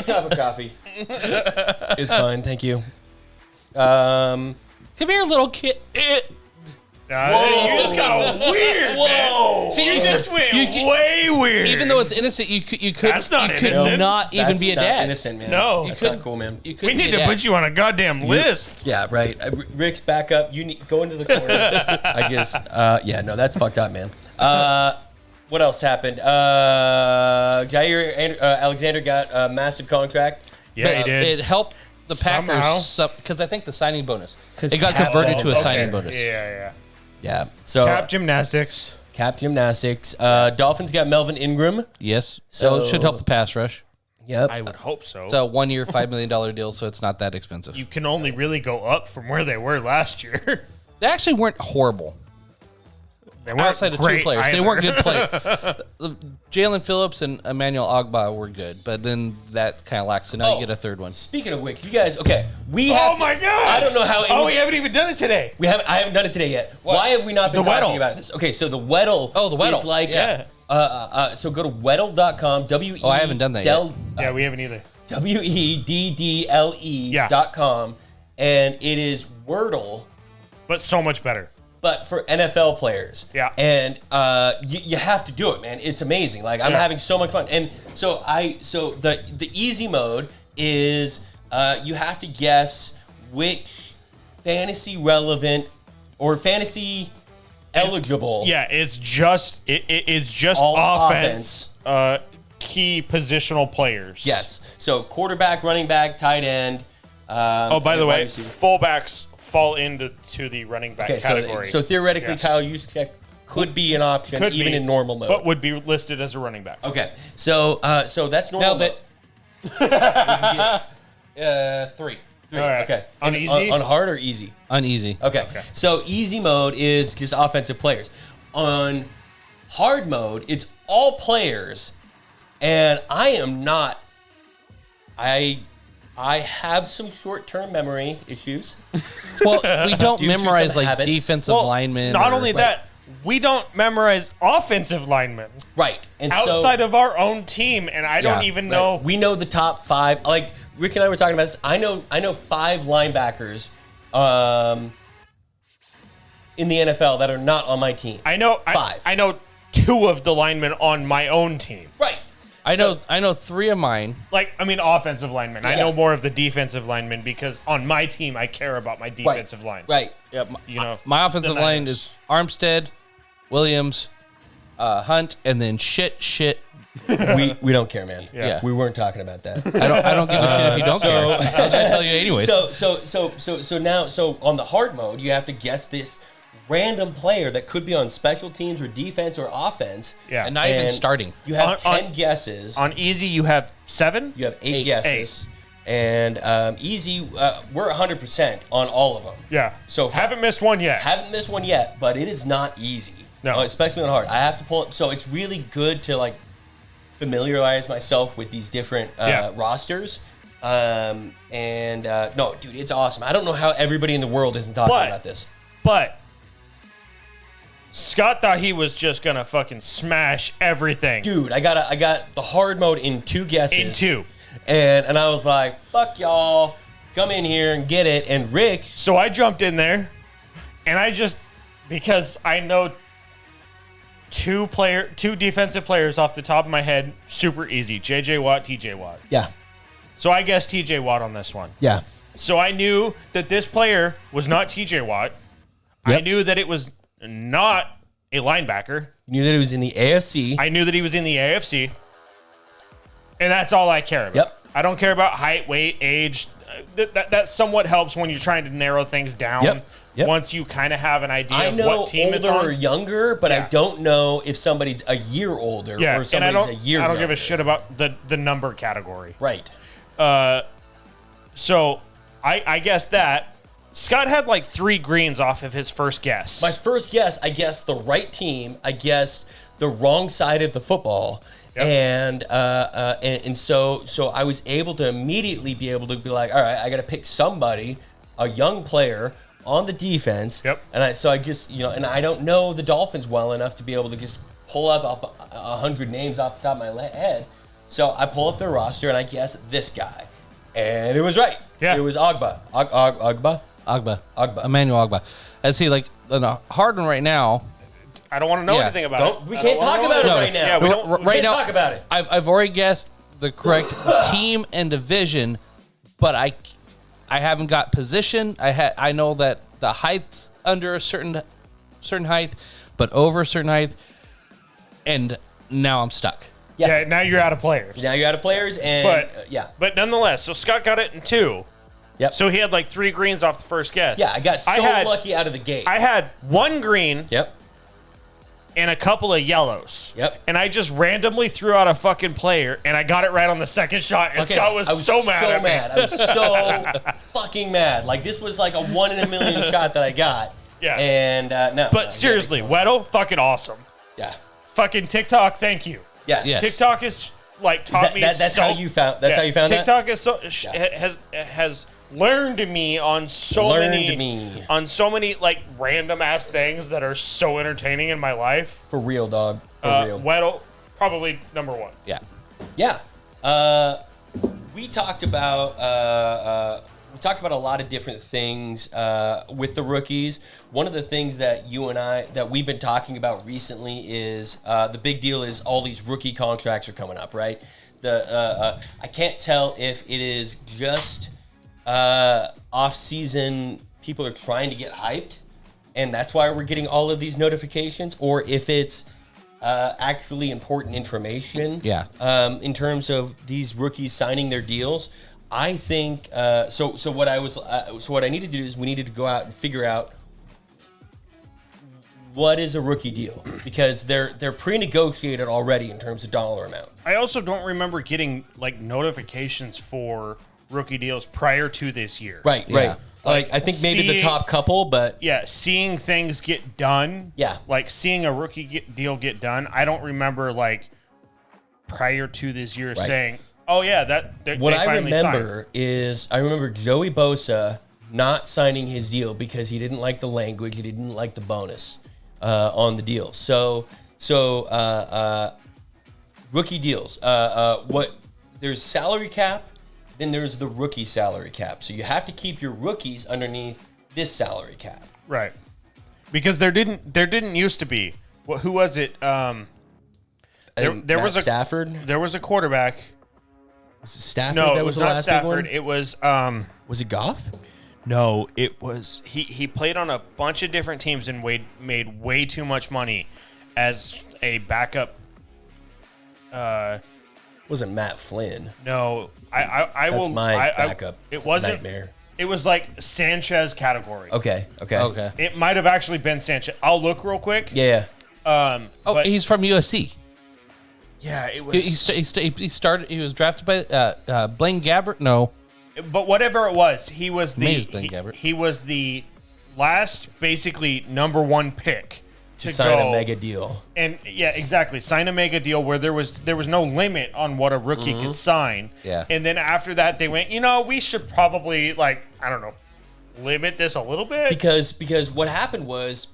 cup of coffee. It's fine, thank you. Come here, little kid. You just got weird, man. See, You just went way weird. Even though it's innocent, you could That's not you could innocent. not even That's be a not dad. innocent, man. No. That's not cool, man. You we couldn't need be a to dad. put you on a goddamn list. Yeah, right. Rick, back up. You need go into the corner. That's fucked up, man. What else happened? Jair Alexander got a massive contract. Yeah, he did. It helped the Somehow. Packers because I think the signing bonus. 'Cause It got cap- converted to a Okay. signing bonus. Yeah. Yeah. So Cap gymnastics. cap gymnastics. Dolphins got Melvin Ingram. Yes, so it should help So- the pass rush. Yep. I would hope so. It's a 1 year, $5 million deal, so it's not that expensive. You can only really go up from where they were last year. They actually weren't horrible. They weren't Outside of two great players, they either. weren't good players. Jalen Phillips and Emmanuel Ogbah were good, but then that kind of lacks. So now you get a third one. Speaking of which, you guys, okay, we have. Oh my god! I don't know how. we haven't even done it today. I haven't done it today yet. Why have we not been The talking Weddle. about this? Okay, so the Weddle. Oh, the Weddle. is like. Yeah. So go to Weddle.com. I haven't done that yet. Yeah, we haven't either. WEDDLE.com, and it is Wordle, But so much better. but for NFL players. Yeah. And you have to do it, man. It's amazing. Like I'm Yeah. having so much fun. And so the easy mode is you have to guess which fantasy relevant or fantasy eligible. Yeah, it's just All offense. Key positional players. Yes. So quarterback, running back, tight end. Oh, by the and wide way, receiver. fullbacks fall into the running back Okay, category. so theoretically, Yes. Kyle Juszczyk could be an option Could even be, in normal mode. but would be listed as a running back. Okay, so that's normal. Now mode. that 3 All right. Okay, On And easy? on hard or easy. uneasy. Okay. So easy mode is just offensive players. On hard mode, it's all players, and I am not. I have some short-term memory issues. Well, we don't Due to memorize some like habits. defensive linemen. Not or- only that, we don't memorize offensive linemen Right. And outside of our own team, and I don't Yeah, even right, know. we know the top 5. Like Rick and I were talking about this. I know 5 linebackers in the NFL that are not on my team. I know 5. I know 2 of the linemen on my own team. Right. I know 3 of mine. Like, I mean, offensive linemen. I Yeah. know more of the defensive linemen because on my team, I care about my defensive line. Right. Yeah, you know, My offensive the line Niners. is Armstead, Williams, Hunt, and then shit. we don't care, man. Yeah. We weren't talking about that. I don't give a shit if you don't care. I was gonna tell you anyways. So now on the hard mode, you have to guess this random player that could be on special teams or defense or offense. Yeah. and not even And starting. You have On- 10 guesses. on easy, you have 7. You have 8 Eight. guesses. And easy, we're 100% on all of them. Yeah. So haven't missed one yet. Haven't missed one yet, but it is not easy. No. Especially on hard. I have to pull it. So it's really good to like familiarize myself with these different rosters. No, dude, it's awesome. I don't know how everybody in the world isn't talking about this. But Scott thought he was just gonna fucking smash everything. Dude, I got the hard mode in 2 guesses. In 2. And I was like, fuck y'all, come in here and get it. And Rick. So I jumped in there, and because I know two defensive players off the top of my head, super easy. JJ Watt, TJ Watt. Yeah. So I guessed TJ Watt on this one. Yeah. So I knew that this player was not TJ Watt. Yep. I knew that it was not a linebacker. You knew that it was in the AFC. I knew that he was in the AFC. And that's all I care about. Yep. I don't care about height, weight, age. That somewhat helps when you're trying to narrow things down. Yep. Once you kind of have an idea I of know what team it's older or on. younger, but Yeah. I don't know if somebody's a year older or somebody's a year I don't younger. give a shit about the number category. Right. So I guessed that. Scott had like 3 greens off of his first guess. My first guess, I guessed the right team. I guessed the wrong side of the football. Yep. And so I was able to immediately be able to be like, all right, I got to pick somebody, a young player on the defense. Yep. And I just, and I don't know the Dolphins well enough to be able to just pull up 100 names off the top of my head. So I pull up their roster and I guess this guy, and it was right. Yeah. It was Ogba. Ogba. Emmanuel Ogba. And see, like, the hard one right now. I don't want to know Yeah. anything about it. We can't talk about it right now. Yeah, we don't. We right can't now, talk about it. I've already guessed the correct team and division, but I haven't got position. I know that the height's under a certain height, but over a certain height, and now I'm stuck. Yeah, now you're out of players. Now you're out of players, and But nonetheless, so Scott got it in 2. Yep. So he had like 3 greens off the first guess. Yeah, I got lucky out of the gate. I had 1 green Yep. and a couple of yellows. Yep. And I just randomly threw out a fucking player, and I got it right on the second shot. And Scott was so mad at me. I was so fucking mad. Like, this was like a 1 in a million shot that I got. Yeah. And no. But seriously, Weddle, fucking awesome. Yeah. Fucking TikTok, thank you. Yes. Yes. TikTok is like taught me. That's so, how you found. That's how you found TikTok that. is so has learned me on so many like random ass things that are so entertaining in my life. For real, dog. For real. Weddle, probably number 1. Yeah. Yeah. We talked about a lot of different things with the rookies. One of the things that you and I that we've been talking about recently is the big deal is all these rookie contracts are coming up, right? I can't tell if it is just off-season people are trying to get hyped, and that's why we're getting all of these notifications, or if it's actually important information. Yeah. In terms of these rookies signing their deals, I think so. What I need to do is we needed to go out and figure out what is a rookie deal, because they're pre-negotiated already in terms of dollar amount. I also don't remember getting like notifications for rookie deals prior to this year. Right. Yeah. Right. Like, I think maybe the top couple, but Yeah, seeing things get done. Yeah. Like seeing a rookie deal get done. I don't remember like prior to this year saying, "Oh yeah, what they I finally remember is I remember Joey Bosa not signing his deal because he didn't like the language, he didn't like the bonus on the deal. So rookie deals. There's salary cap, then there's the rookie salary cap. So you have to keep your rookies underneath this salary cap. Right. Because there didn't used to be. Who was it? There was a Stafford. There was a quarterback. Was it Stafford? No, that it was the not last big one? Stafford. It was Was it Goff? No, it was he played on a bunch of different teams and made way too much money as a backup. Wasn't Matt Flynn? No, I That's will. my I- backup. It wasn't. Nightmare. It was like Sanchez category. Okay. It might have actually been Sanchez. I'll look real quick. Yeah. But He's from USC. yeah, it was. He started. He was drafted by Blaine Gabbert. No, But whatever it was, he was Maybe the it's Blaine Gabbert. he was the last basically number 1 pick to sign go a mega deal. and exactly, sign a mega deal where there was no limit on what a rookie could sign. Yeah. And then after that, they went, we should probably limit this a little bit Because what happened was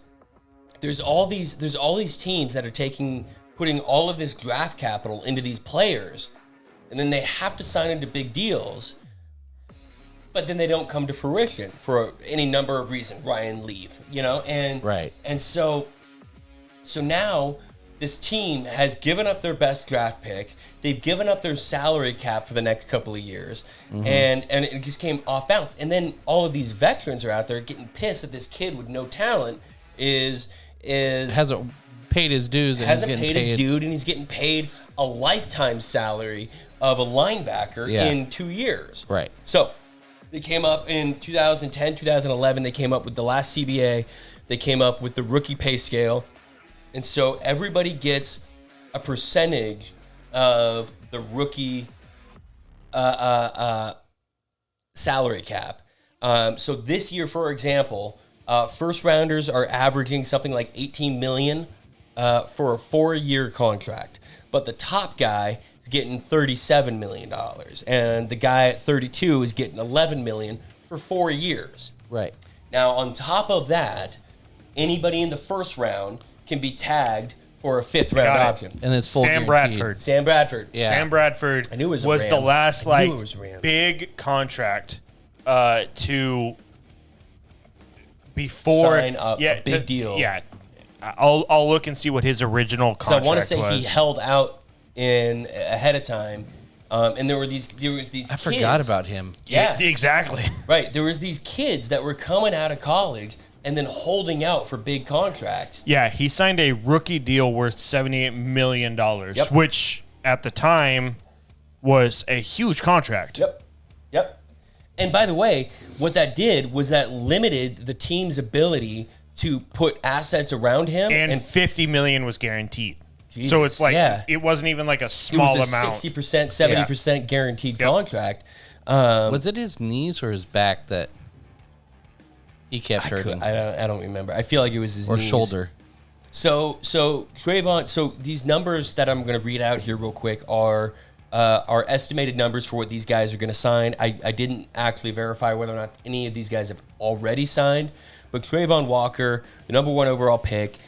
there's all these teams that are putting all of this draft capital into these players, and then they have to sign into big deals, but then they don't come to fruition for any number of reasons. Ryan leave, and Right. And so now this team has given up their best draft pick. They've given up their salary cap for the next couple of years, and it just came off balance. And then all of these veterans are out there getting pissed that this kid with no talent hasn't paid his dues. And hasn't paid his dude, and he's getting paid a lifetime salary of a linebacker in 2 years. Right. So they came up in 2010, 2011. They came up with the last CBA. They came up with the rookie pay scale. And so everybody gets a percentage of the rookie salary cap. So this year, for example, first rounders are averaging something like $18 million for a 4-year contract. But the top guy is getting $37 million. And the guy at 32 is getting $11 million for 4 years. Right. Now, on top of that, anybody in the first round can be tagged for a 5th round Got it. option. And it's full Sam guaranteed. Sam Bradford. Yeah. Sam Bradford I knew it was a was Ram. the last I knew it was a Ram. big contract to before Sign a big deal. Yeah, I'll look and see what his original Because I contract want to say was. he held out in ahead of time, and there was these. I forgot about him. Yeah, exactly. right. There was these kids that were coming out of college and then holding out for big contracts. Yeah, he signed a rookie deal worth $78 million, which at the time was a huge contract. Yep. And by the way, what that did was that limited the team's ability to put assets around him, And $50 million was guaranteed. Jesus, So it's like yeah. it wasn't even like a it small was a amount. 60%, 70% guaranteed contract. Was it his knees or his back that he kept hurting? I don't remember. I feel like it was his Or knees. shoulder. So Trayvon. So these numbers that I'm going to read out here real quick are estimated numbers for what these guys are going to sign. I didn't actually verify whether or not any of these guys have already signed, but Trayvon Walker, the number 1 overall pick,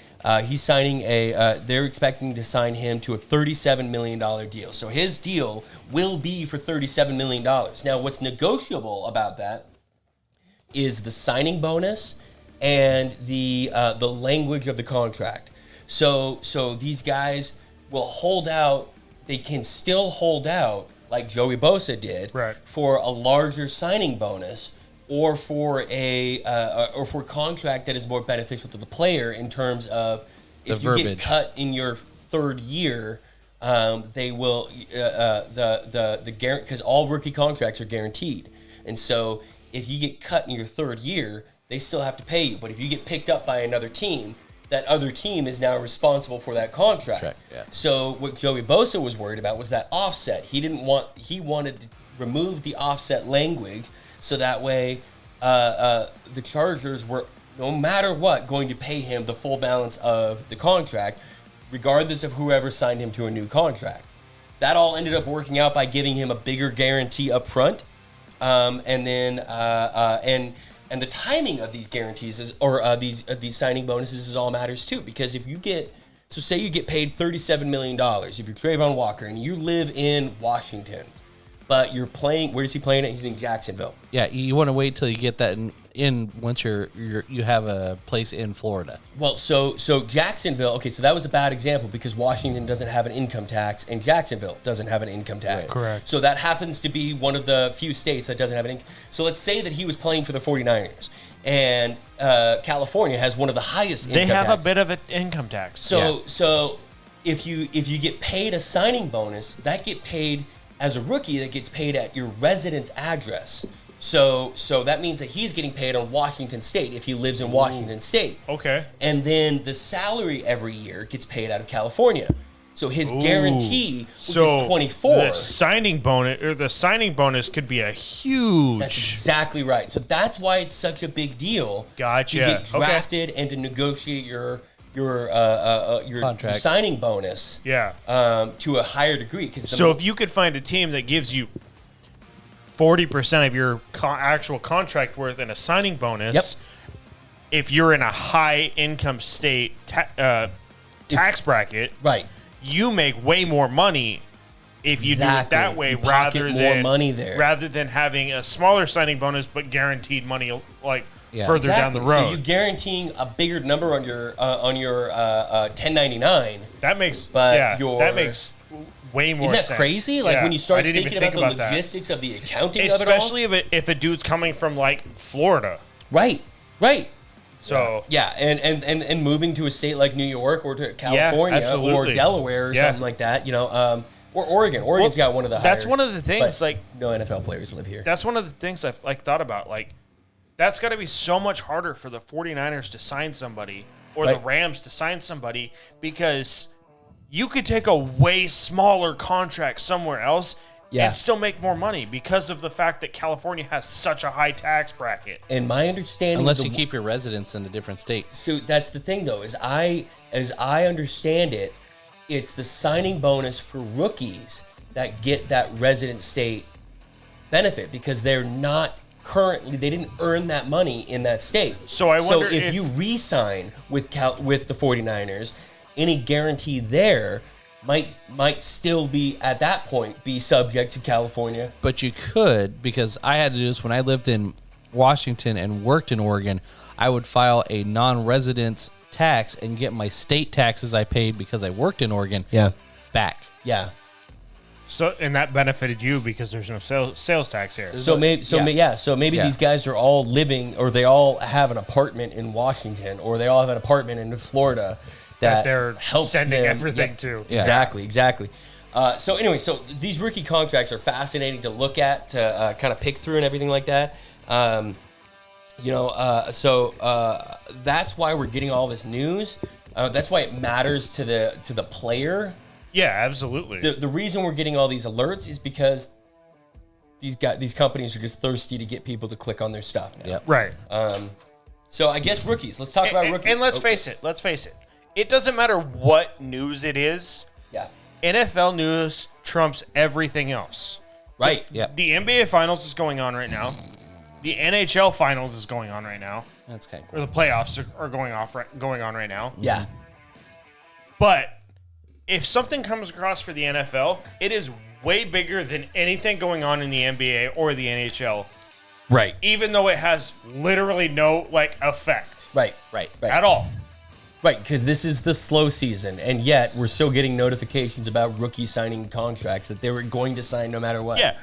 he's signing they're expecting to sign him to a $37 million deal. So his deal will be for $37 million. Now, what's negotiable about that is the signing bonus and the language of the contract. So these guys will hold out. They can still hold out like Joey Bosa did for a larger signing bonus, or for a contract that is more beneficial to the player in terms of if you get cut in your 3rd year, they will the guarantee, because all rookie contracts are guaranteed, and so if you get cut in your 3rd year, they still have to pay you. But if you get picked up by another team, that other team is now responsible for that contract. So what Joey Bosa was worried about was that offset. He wanted to remove the offset language, so that way the Chargers were, no matter what, going to pay him the full balance of the contract, regardless of whoever signed him to a new contract. That all ended up working out by giving him a bigger guarantee up front. And the timing of these guarantees these signing bonuses is all matters too, because if you get, so say you get paid $37 million if you're Trayvon Walker and you live in Washington, but you're playing, where is he playing at? He's in Jacksonville. Yeah, you want to wait till you get that in once you have a place in Florida. Well, so Jacksonville, okay, so that was a bad example because Washington doesn't have an income tax and Jacksonville doesn't have an income tax. Right. Correct. So that happens to be one of the few states that doesn't have an income. So let's say that he was playing for the 49ers and California has one of the highest income taxes. They have a bit of an income tax. So if you get paid a signing bonus, that get paid as a rookie, that gets paid at your residence address. So that means that he's getting paid on Washington State if he lives in Washington State. Okay. And then the salary every year gets paid out of California. So his guarantee, which is 24. The signing bonus could be a huge. That's exactly right. So that's why it's such a big deal. Gotcha. To get drafted and to negotiate your your Contract. signing bonus Yeah. to a higher degree. Because So if you could find a team that gives you 40% of your actual contract worth in a signing bonus, Yep. if you're in a high income state tax bracket, right. you make way more money if you Exactly. do it that way, You pocket rather more than money there. rather than having a smaller signing bonus but guaranteed money further down the Exactly. road. So you're guaranteeing a bigger number on your 1099. that makes But that makes way more Isn't that sense. crazy? Like Yeah. when you start I didn't thinking even about the that. logistics of the accounting of it all. Especially if a dude's coming from like Florida. Right. So Yeah, and moving to a state like New York or to California or absolutely. Delaware or Yeah. something like that, or Oregon. Oregon's got one of the that's higher, one of the things, but like no NFL players live here. that's one of the things I've thought about. Like that's got to be so much harder for the 49ers to sign somebody or the Right. Rams to sign somebody, because you could take a way smaller contract somewhere else Yeah. and still make more money because of the fact that California has such a high tax bracket. And my understanding, Unless you keep your residence in a different state. So that's the thing, though, as I understand it, it's the signing bonus for rookies that get that resident state benefit because they're not currently, they didn't earn that money in that state. So I wonder if if- you re-sign with the 49ers, any guarantee there might still be at that point be subject to California. But you could, because I had to do this when I lived in Washington and worked in Oregon. I would file a non-resident tax and get my state taxes I paid because I worked in Oregon back. Yeah. So and that benefited you because there's no sales tax here. So maybe Yeah. these guys are all living, or they all have an apartment in Washington, or they all have an apartment in Florida that they're helps sending them. everything Yep. to. Yeah. Exactly. So anyway, so these rookie contracts are fascinating to look at, to kind of pick through and everything like that. That's why we're getting all this news. That's why it matters to the player. Yeah, absolutely. The reason we're getting all these alerts is because these companies are just thirsty to get people to click on their stuff now. Yep. Right. So I guess rookies. Let's talk about rookies. And let's face it. It doesn't matter what news it is. Yeah. NFL news trumps everything else. Right. Yep. The NBA Finals is going on right now. The NHL Finals is going on right now. That's kind of Or cool. the playoffs are going on right now. Yeah. But if something comes across for the NFL, it is way bigger than anything going on in the NBA or the NHL, Right. even though it has literally no effect Right. at all. Right, because this is the slow season, and yet we're still getting notifications about rookies signing contracts that they were going to sign no matter what. Yeah,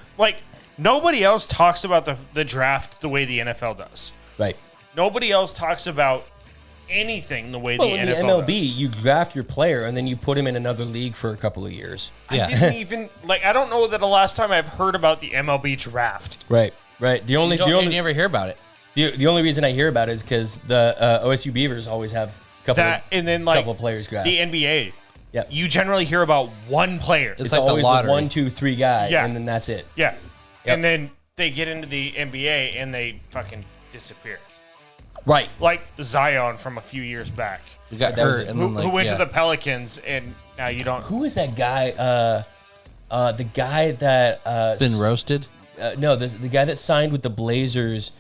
nobody else talks about the draft the way the NFL does. Right. Nobody else talks about anything the way Well, the in NFL the MLB, does. you draft your player and then you put him in another league for a couple of years. Yeah. I didn't even I don't know that the last time I've heard about the MLB draft. Right. The only You never hear about it. the only reason I hear about it is because the OSU Beavers always have a couple of players draft. the NBA. Yep. You generally hear about one player. It's like the always lottery. 1, 2, 3 guy, Yeah. and then that's it. Yeah. Yep. And then they get into the NBA and they fucking disappear. Right. Like Zion from a few years back, You got That was hurt, it. and who, then who went to the Pelicans, and now you don't. Who is that guy? The guy that been roasted. No, the guy that signed with the Blazers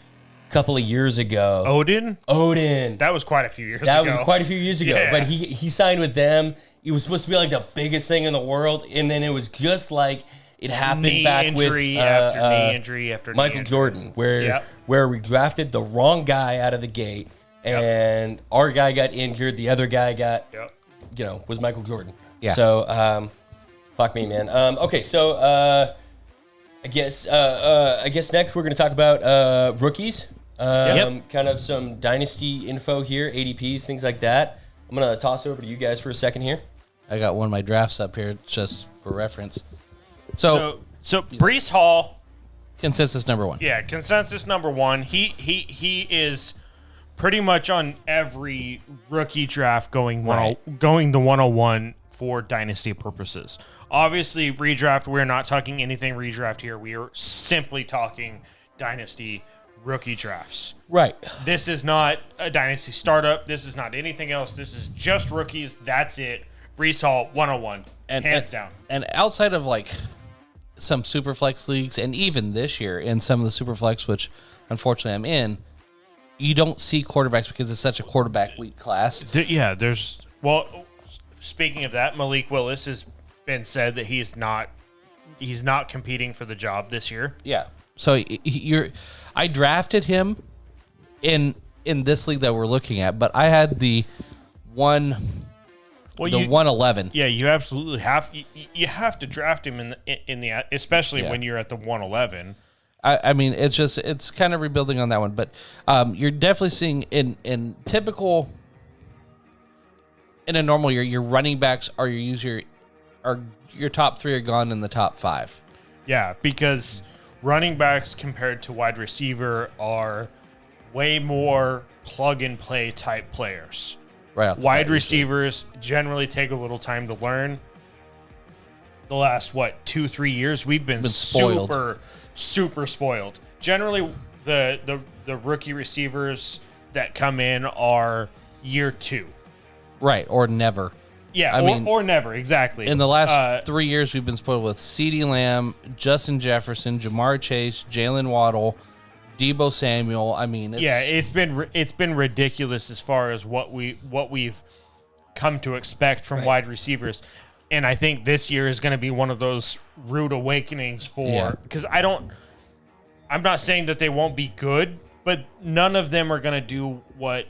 a couple of years ago. Odin? Odin. That was quite a few years That ago. was quite a few years ago, Yeah. but he signed with them. It was supposed to be like the biggest thing in the world, and then it was just like it happened knee back injury with after knee injury after knee Michael injury. Jordan, Yep. where we drafted the wrong guy out of the gate, and our guy got injured. The other guy got, Yep. was Michael Jordan. Yeah. So, fuck me, man. Okay, so I guess next we're gonna talk about rookies. Kind of some dynasty info here, ADPs, things like that. I'm gonna toss it over to you guys for a second here. I got one of my drafts up here just for reference. So, So Breece Hall, consensus number one. yeah, consensus number one. He is pretty much on every rookie draft going the 101 for dynasty purposes. Obviously, redraft. We're not talking anything redraft here. We are simply talking dynasty rookie drafts. Right. This is not a dynasty startup. This is not anything else. This is just rookies. That's it. Brees Hall, 101, hands down. And outside of like some Superflex leagues, and even this year in some of the Superflex, which unfortunately I'm in, you don't see quarterbacks because it's such a quarterback weak class. Speaking of that, Malik Willis has been said that he's not competing for the job this year. Yeah. So I drafted him in this league that we're looking at, but I had the 111. Yeah, you absolutely have. You have to draft him in the especially when you're at the 111. I mean, it's kind of rebuilding on that one, but you're definitely seeing in a normal year, your running backs are your top 3 are gone in the top 5. Yeah, because running backs compared to wide receiver are way more plug and play type players. Right. Off the Wide bat, receivers generally take a little time to learn. The last 2-3 years we've been spoiled. super spoiled. Generally the rookie receivers that come in are year 2. Right, or never. Yeah, or never, exactly. In the last 3 years, we've been spoiled with CeeDee Lamb, Justin Jefferson, Jamar Chase, Jalen Waddle, Deebo Samuel. I mean, it's been ridiculous as far as what we've come to expect from wide receivers, and I think this year is going to be one of those rude awakenings because I'm not saying that they won't be good, but none of them are going to do what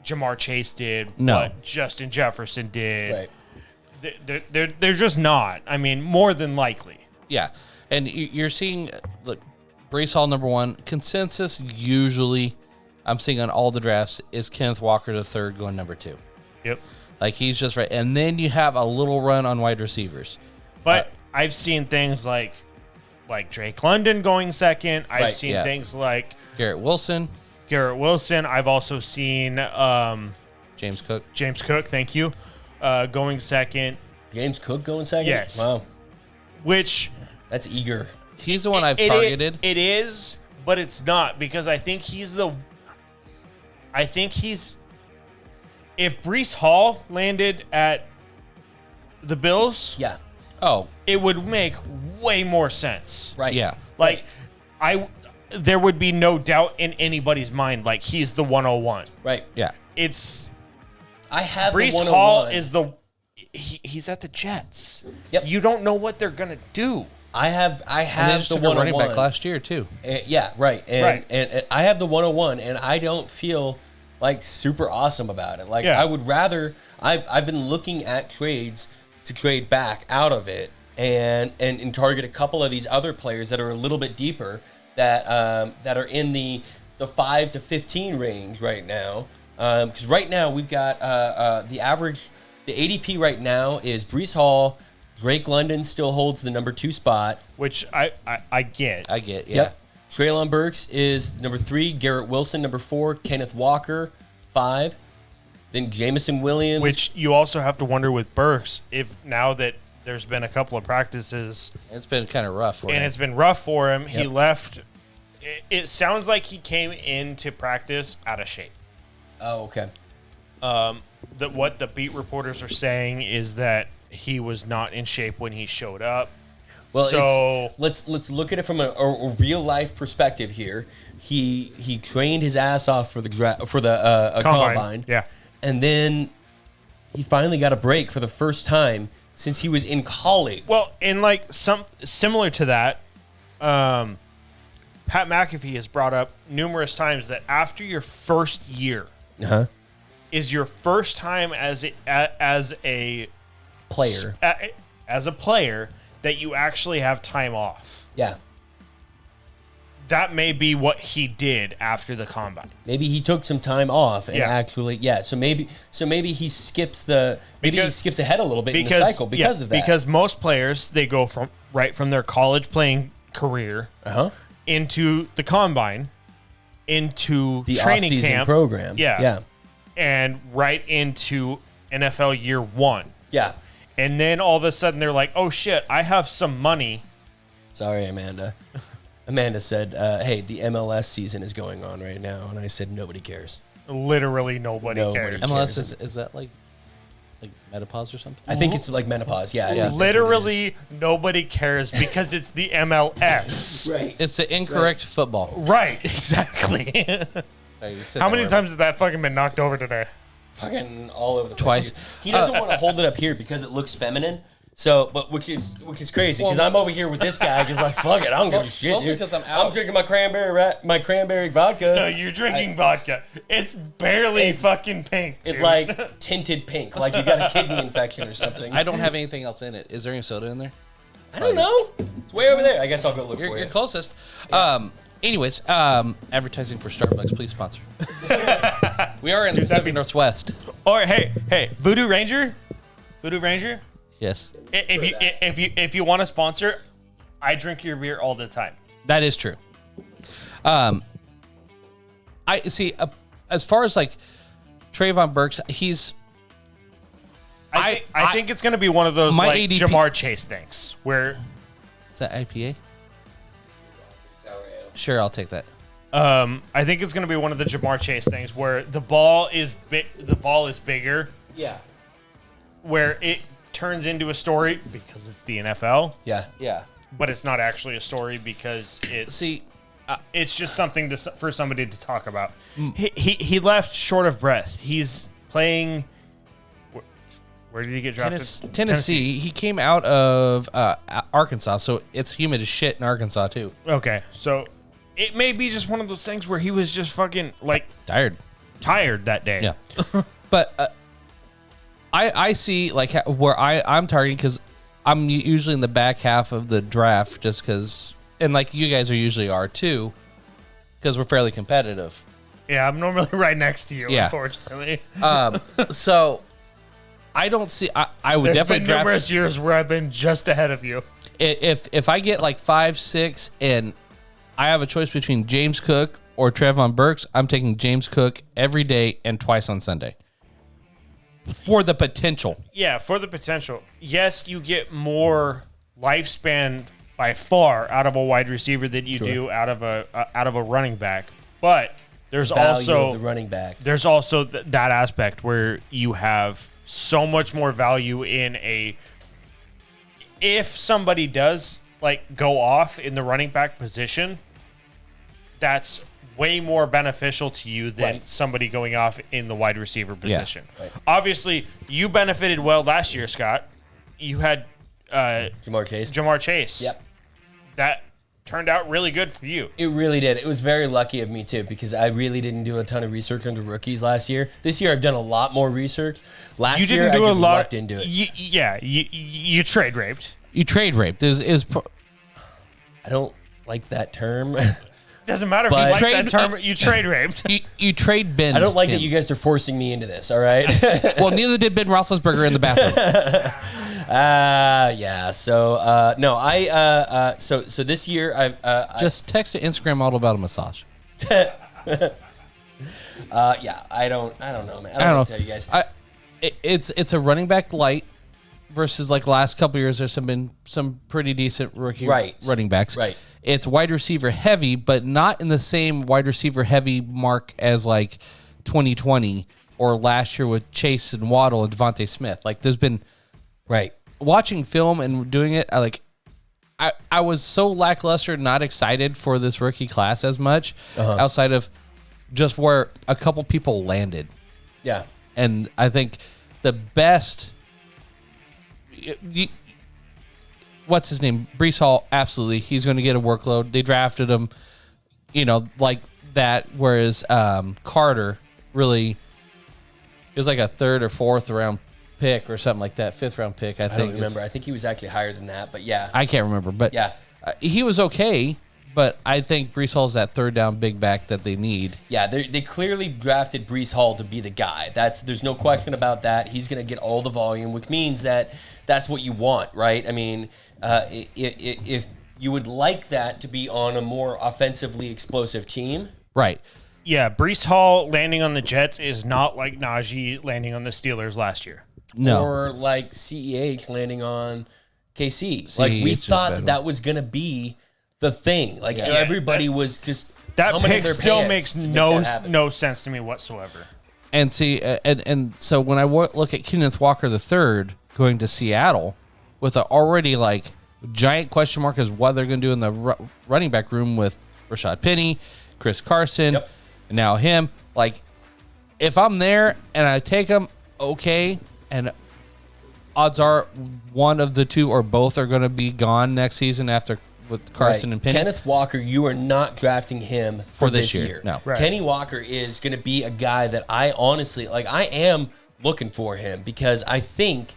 Jamar Chase did, what Justin Jefferson did. Right. They're just not. I mean, more than likely. Yeah. And you're seeing, look, Brees Hall, number 1. Consensus, usually, I'm seeing on all the drafts, is Kenneth Walker the third going number 2. Yep. Like, he's just right. And then you have a little run on wide receivers. But I've seen things like Drake London going second. I've seen things like Garrett Wilson. I've also seen James Cook. Thank you. Going second. James Cook going second? Yes. Wow. Which that's eager. He's the one I've targeted. It is, but it's not because I think he's if Brees Hall landed at the Bills, it would make way more sense. Right. Yeah. Like there would be no doubt in anybody's mind like he's the 101. Right. Yeah. I have Brees the 101. Hall is he's at the Jets. Yep. You don't know what they're gonna do. I have and they just the took a 101 running back last year too. Yeah, right. And I have the 101, and I don't feel like super awesome about it. Like I would rather. I've been looking at trades to trade back out of it and target a couple of these other players that are a little bit deeper that are in the 5 to 15 range right now. Because right now we've got the ADP right now is Brees Hall. Drake London still holds the number 2 spot, which I get. Yeah. Yep. Treylon Burks is number 3. Garrett Wilson number 4. Kenneth Walker 5. Then Jamison Williams. Which you also have to wonder with Burks if now that there's been a couple of practices, it's been kind of rough for him. It's been rough for him. Yep. He left. It sounds like he came into practice out of shape. Oh, okay. What the beat reporters are saying is that he was not in shape when he showed up. Well, so let's look at it from a real life perspective here. He trained his ass off for the combine. Yeah, and then he finally got a break for the first time since he was in college. Well, and like some similar to that, Pat McAfee has brought up numerous times that after your first year is your first time as a player. As a player, that you actually have time off. Yeah. That may be what he did after the combine. Maybe he took some time off and actually, So maybe he skips he skips ahead a little bit in the cycle because of that. Because most players, they go from their college playing career into the combine, into the training off-season camp program. Yeah. And right into NFL year 1. Yeah. And then all of a sudden they're like, oh shit, I have some money. Sorry, Amanda. Amanda said, "Hey, the MLS season is going on right now," and I said, "Nobody cares." Literally nobody cares. MLS is that like menopause or something? I think it's like menopause. Yeah, Yeah. Literally nobody cares because it's the MLS. right. It's the incorrect football. Right, exactly. Sorry, you said How that many wrong. times has that fucking been knocked over today? Fucking all over the Twice. place. He doesn't want to hold it up here because it looks feminine. So, but which is crazy because I'm over here with this guy because like fuck it, I don't give a shit, mostly dude. 'cause I'm out. I'm drinking my cranberry vodka. No, you're drinking vodka. It's barely fucking pink. It's dude. like tinted pink, like you got a kidney infection or something. I don't have anything else in it. Is there any soda in there? I don't know. It's way over there. I guess I'll go look for You're you. closest. Anyways, advertising for Starbucks, please sponsor. We are in the Pacific Northwest. Or hey, Voodoo Ranger. Yes, If you want to sponsor, I drink your beer all the time. that is true. I see. As far as like Trayvon Burks, he's. I think it's going to be one of those My like ADP Jamar Chase things where Is that IPA? Sure, I'll take that. I think it's going to be one of the Jamar Chase things where the ball is bigger, Yeah. where it turns into a story because it's the NFL, Yeah. Yeah. but it's not actually a story because it's it's just something for somebody to talk about. He left short of breath. He's playing. Where did he get drafted? Tennessee. He came out of Arkansas, so it's humid as shit in Arkansas too. Okay, so it may be just one of those things where he was just fucking like Tired. that day. Yeah. But I see like where I'm targeting because I'm usually in the back half of the draft just because, and like you guys usually are too, because we're fairly competitive. Yeah, I'm normally right next to you. Yeah. Unfortunately, So I don't see. I would there's definitely been draft. numerous years where I've been just ahead of you. If I get like 5, 6, and I have a choice between James Cook or Trayvon Burks, I'm taking James Cook every day and twice on Sunday. For the potential. Yeah, for the potential. Yes, you get more lifespan by far out of a wide receiver than you do out of a running back. But there's Value also of the running back. there's also that aspect where you have so much more value in if somebody does like go off in the running back position, that's way more beneficial to you than somebody going off in the wide receiver position. Right. Obviously, you benefited well last year, Scott. You had Jamar Chase. Yep. That turned out really good for you. It really did. It was very lucky of me too because I really didn't do a ton of research into rookies last year. This year I've done a lot more research. Last You year didn't do I a just lot. lucked into it. You trade raped. You trade raped. I don't like that term. Doesn't matter if But- you like Trade- that term. You trade raped. you trade Ben. I don't like that you guys are forcing me into this. All right. Well, neither did Ben Roethlisberger in the bathroom. Yeah. So no, so this year I Just text an Instagram model about a massage. yeah, I don't know, man. I don't know what to tell you guys. It's a running back light versus like last couple years. There's been some pretty decent rookie running backs. Right. It's wide receiver heavy, but not in the same wide receiver heavy mark as like 2020 or last year with Chase and Waddle and Devontae Smith. Like there's been watching film and doing it. I was so lackluster, not excited for this rookie class as much outside of just where a couple people landed. Yeah. And I think the best, what's his name? Brees Hall, absolutely. He's going to get a workload. They drafted him, like that. Whereas Carter really, it was like a 3rd or 4th round pick or something like that. 5th round pick, I think. I don't remember. I think he was actually higher than that, but yeah. I can't remember, but Yeah. He was okay. But I think Brees Hall's that 3rd down big back that they need. Yeah, they clearly drafted Brees Hall to be the guy. There's no question about that. He's going to get all the volume, which means that's what you want, right? I mean, if you would like that to be on a more offensively explosive team. Right. Yeah, Brees Hall landing on the Jets is not like Najee landing on the Steelers last year. No. Or like CEH landing on KC. Like we CEH is thought better. that was going to be the thing. Like everybody was just that coming in pick their still pants makes to make that happen. no sense to me whatsoever. And see, and so when I look at Kenneth Walker III going to Seattle with a already like giant question mark as what they're going to do in the running back room with Rashad Penny, Chris Carson, and now him. Like, if I'm there and I take him, okay, and odds are one of the two or both are going to be gone next season after with Carson and Penny. Kenneth Walker, you are not drafting him for this year. No. Right. Kenny Walker is going to be a guy that I honestly, like, I am looking for him because I think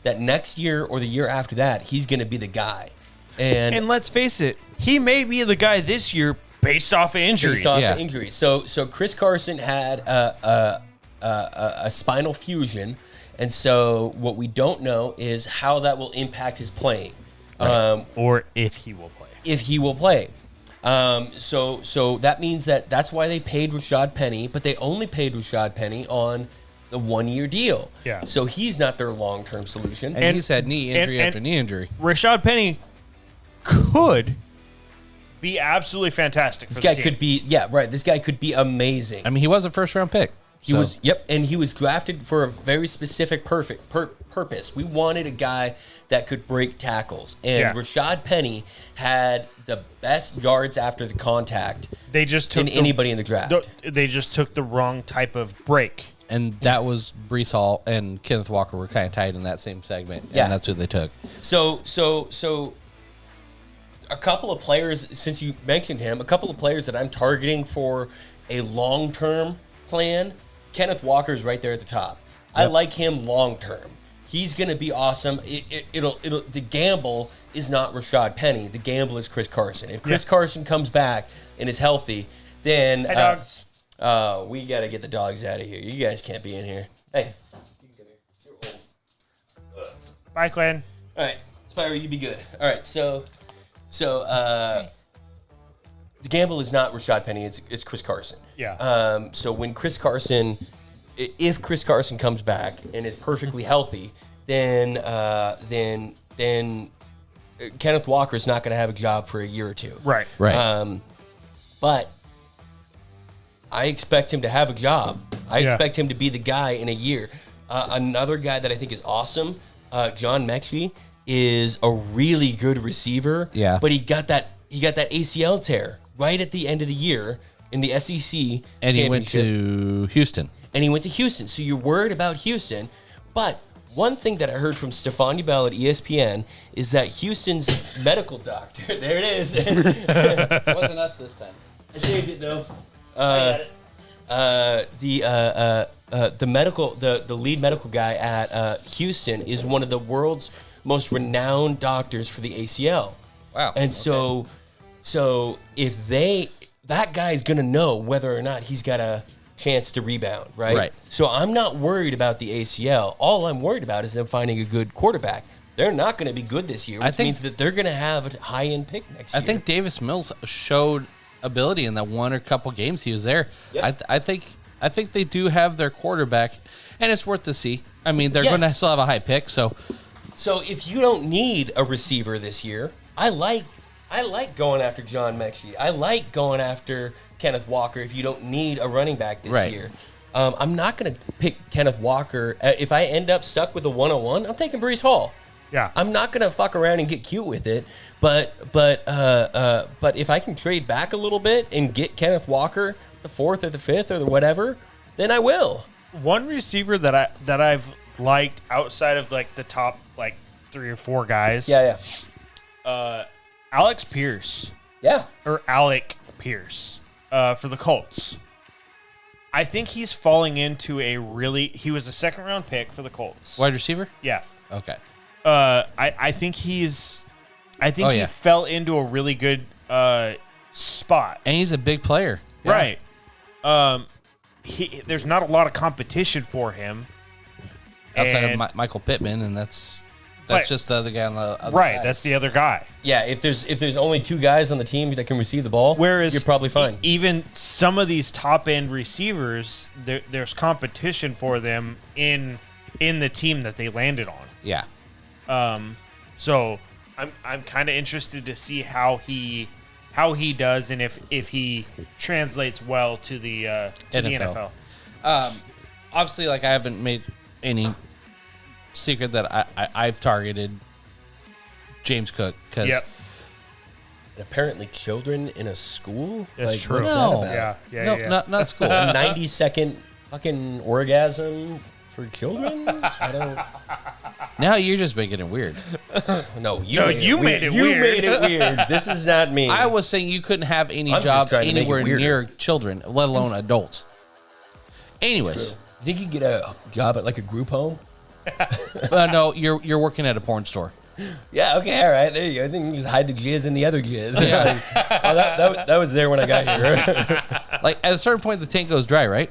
that next year or the year after that, he's going to be the guy. And let's face it, he may be the guy this year based off of injuries. Injuries. So Chris Carson had a spinal fusion, and so what we don't know is how that will impact his playing. Or if he will play. If he will play. So that means that's why they paid Rashad Penny, but they only paid Rashad Penny on the 1-year deal. Yeah. So he's not their long-term solution. And he's had knee injury after knee injury. Rashad Penny could be absolutely fantastic. This guy could be, this guy could be amazing. I mean, he was a first-round pick. He was, and he was drafted for a very specific purpose. We wanted a guy that could break tackles, and Rashad Penny had the best yards after the contact. They just took anybody in the draft. They just took the wrong type of break, and that was Breece Hall and Kenneth Walker were kind of tied in that same segment, and that's who they took. So. A couple of players, since you mentioned him, a couple of players that I'm targeting for a long-term plan. Kenneth Walker's right there at the top. I like him long-term. He's going to be awesome. It'll. The gamble is not Rashad Penny. The gamble is Chris Carson. If Chris Carson comes back and is healthy, then hey, dogs. We got to get the dogs out of here. You guys can't be in here. Hey, you can come here. You're old. Bye, Clan. All right, Spyro, you be good. All right, so the gamble is not Rashad Penny, it's Chris Carson. Yeah. So when Chris Carson, if Chris Carson comes back and is perfectly healthy, then Kenneth Walker is not going to have a job for a year or two. Right. But I expect him to have a job. I expect him to be the guy in a year. Another guy that I think is awesome, John Mechie, is a really good receiver. Yeah. But he got that ACL tear right at the end of the year in the SEC and he went to Houston. So you're worried about Houston, but one thing that I heard from Stephanie Bell at ESPN is that Houston's medical doctor, there it is. Wasn't us this time. I saved it though. The lead medical guy at Houston is one of the world's most renowned doctors for the ACL. Wow. And so if that guy's gonna know whether or not he's got a chance to rebound, right? Right. So I'm not worried about the ACL. All I'm worried about is them finding a good quarterback. They're not going to be good this year, which means that they're going to have a high-end pick next year. I think Davis Mills showed ability in that one or couple games he was there. Yep. I think they do have their quarterback, and it's worth to see. I mean, they're going to still have a high pick, so if you don't need a receiver this year, I like going after John Mechie. I like going after Kenneth Walker if you don't need a running back this year. I'm not going to pick Kenneth Walker. If I end up stuck with a 101, I'm taking Breece Hall. Yeah. I'm not going to fuck around and get cute with it. But if I can trade back a little bit and get Kenneth Walker the 4th or the 5th or the whatever, then I will. One receiver that I've liked outside of like the top like 3 or 4 guys. Alex Pierce. Yeah. Or Alec Pierce for the Colts. I think he's falling into he was a 2nd round pick for the Colts. Wide receiver? Yeah. Okay. I think he fell into a really good spot. And he's a big player. Yeah. Right. There's not a lot of competition for him. Outside of Michael Pittman, and that's just the other guy on the other side. That's the other guy. Yeah, if there's only 2 guys on the team that can receive the ball, whereas you're probably fine. Even some of these top end receivers, there's competition for them in the team that they landed on. Yeah. So I'm kind of interested to see how he does and if he translates well to the NFL. Obviously, like, I haven't made any secret that I've targeted James Cook because apparently children in a school. That's true. What's No. that Yeah. no, not school. about? 90-second fucking orgasm for children. I don't. Now you're just making it weird. No, you made it You weird. made it weird. This is not me. I was saying you couldn't have any I'm just job trying to make it anywhere weirder. near children, let alone adults. Anyways, You think you get a job at like a group home? no, you're working at a porn store. Yeah, okay, all right, there you go. I think you can just hide the jizz in the other jizz. Yeah. Oh, that was there when I got here. Like, at a certain point, the tank goes dry, right?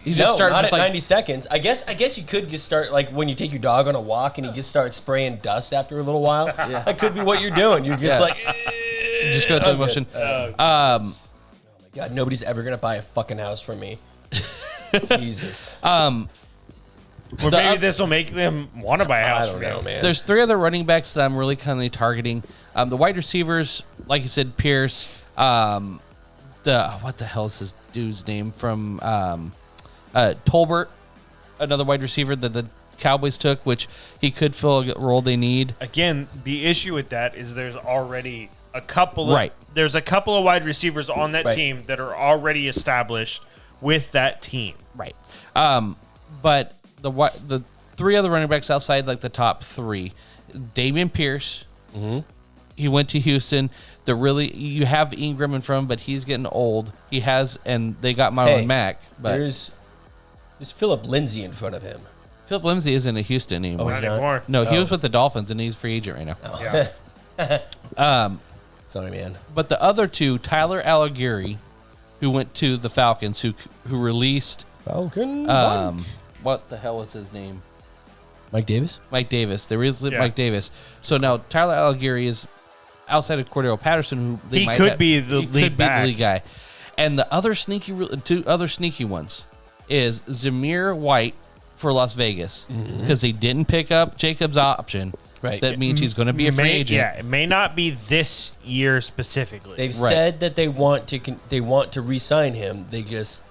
You just start not just at like- 90 seconds. I guess you could just start like when you take your dog on a walk and he just starts spraying dust after a little while. That could be what you're doing. You're just like, Just go through the motion. God, nobody's ever gonna buy a fucking house from me. Jesus, Or maybe this will make them want to buy a I house don't from know, you. man. There's 3 other running backs that I'm really kind of targeting. The wide receivers, like you said, Pierce. What the hell is this dude's name from Tolbert, another wide receiver that the Cowboys took, which he could fill a role they need. Again, the issue with that is there's already a couple of Right. there's a couple of wide receivers on that Right. team that are already established with that team. Right. But the 3 other running backs outside like the top 3, Damian Pierce. Mm-hmm. He went to Houston. You have Ingram in front of him, but he's getting old. He has, and they got Marlon Mack. But there's Philip Lindsay in front of him. Philip Lindsay isn't in Houston anymore. he's Not not? anymore. No, he was with the Dolphins, and he's free agent right now. Yeah. Sorry, man. But the other 2, Tyler Algieri, who went to the Falcons, who released Falcon. what the hell was his name? Mike Davis. Mike Davis. There is Yeah. Mike Davis. So now Tyler Algieri is outside of Cordero Patterson, who He could be the lead back. guy. And the other 2 other sneaky ones is Zamir White for Las Vegas because they didn't pick up Jacobs' option. Right. That means he's going to be a free agent. Yeah, it may not be this year specifically. They've Right. said that they want to re-sign him. They just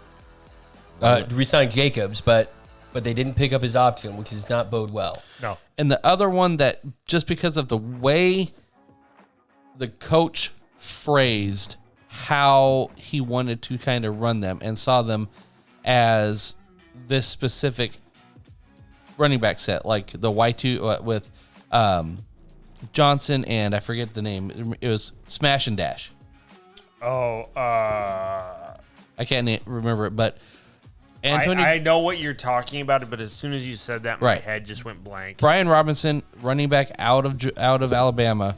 re-sign Jacobs, but they didn't pick up his option, which does not bode well. No. And the other one that just because of the way the coach phrased how he wanted to kind of run them and saw them as this specific running back set, like the Y2 with Johnson and I forget the name. It was Smash and Dash. Oh, I can't remember it, but Antonio I know what you're talking about, but as soon as you said that, my Right. head just went blank. Brian Robinson, running back out of Alabama,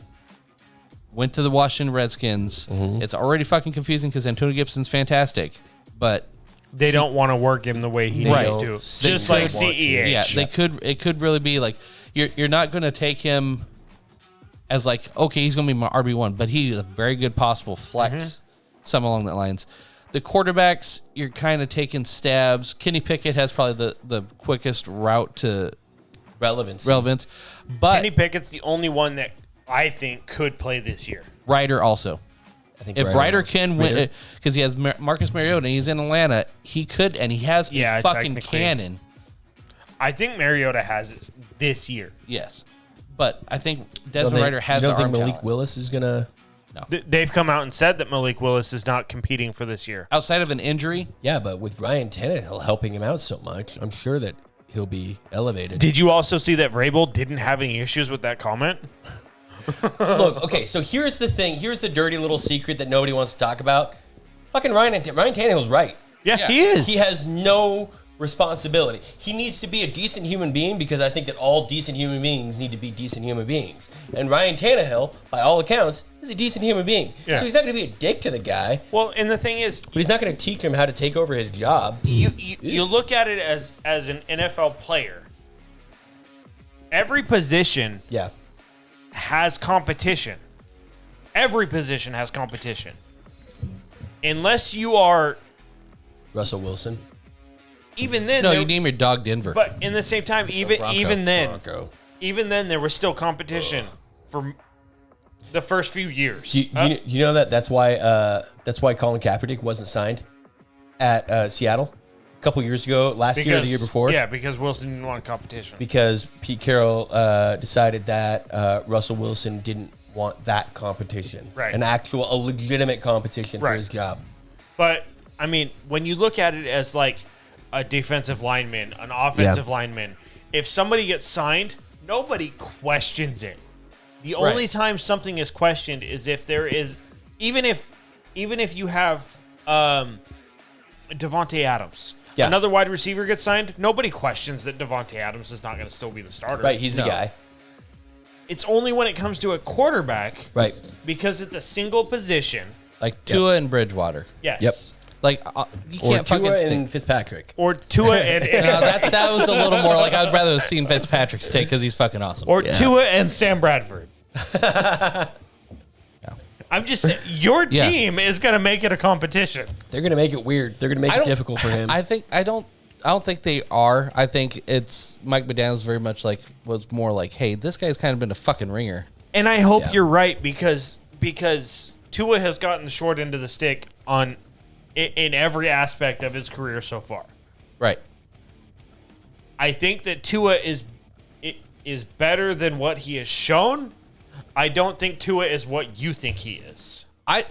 went to the Washington Redskins. It's already fucking confusing because Antonio Gibson's fantastic, but They don't want to work him the way he Right. needs to. They Just don't like want to. CEH. yeah, they could. It could really be like you're not going to take him as like okay, he's going to be my RB1, but he's a very good possible flex, something along that lines. The quarterbacks, you're kind of taking stabs. Kenny Pickett has probably the quickest route to Relevance. but Kenny Pickett's the only one that I think could play this year. Ryder also. I think If Ryder knows. can win, because he has Marcus Mariota, and he's in Atlanta, he could, and he has Yeah, a fucking technically. cannon. I think Mariota has it this year. Yes, but I think You don't Desmond think- Ryder has you the don't arm think Malik talent. Willis is gonna? They've come out and said that Malik Willis is not competing for this year. Outside of an injury, Yeah, but with Ryan Tannehill helping him out so much, I'm sure that he'll be elevated. Did you also see that Vrabel didn't have any issues with that comment? Look, okay, so here's the thing. Here's the dirty little secret that nobody wants to talk about. Fucking Ryan Tannehill's right. Yeah, he is. He has no responsibility. He needs to be a decent human being because I think that all decent human beings need to be decent human beings. And Ryan Tannehill, by all accounts, is a decent human being. Yeah. So he's not going to be a dick to the guy, Well, and the thing is, but he's not going to teach him how to take over his job. you look at it as an NFL player. Every position Yeah. has competition. Every position has competition. Unless you are, Russell Wilson. even then, no, there- you name your dog Denver. but in the same time, even Bronco. even then, Bronco. even then there was still competition for the first few years. You know that's why Colin Kaepernick wasn't signed at Seattle a couple years ago, last year or the year before. Yeah, because Wilson didn't want competition. Because Pete Carroll decided that Russell Wilson didn't want that competition, right? A legitimate competition for his job. But I mean, when you look at it as like a defensive lineman, an offensive lineman, if somebody gets signed, nobody questions it. The only time something is questioned is if there is, even if you have Devontae Adams, another wide receiver gets signed, nobody questions that Devontae Adams is not going to still be the starter. Right, he's the guy. It's only when it comes to a quarterback, right? Because it's a single position, like Tua and Bridgewater. Yes. Yep. Like you can't Tua fucking and think. Fitzpatrick, or Tua and No, that was a little more like I'd rather have seen Fitzpatrick's take because he's fucking awesome. or Tua and Sam Bradford. I'm just saying, your team is going to make it a competition. They're going to make it weird. They're going to make it difficult for him. I don't think they are. I think it's Mike McDaniels very much was more like, hey, this guy's kind of been a fucking ringer. And I hope you're right because Tua has gotten the short end of the stick in every aspect of his career so far. Right. I think that Tua is better than what he has shown. I don't think Tua is what you think he is. I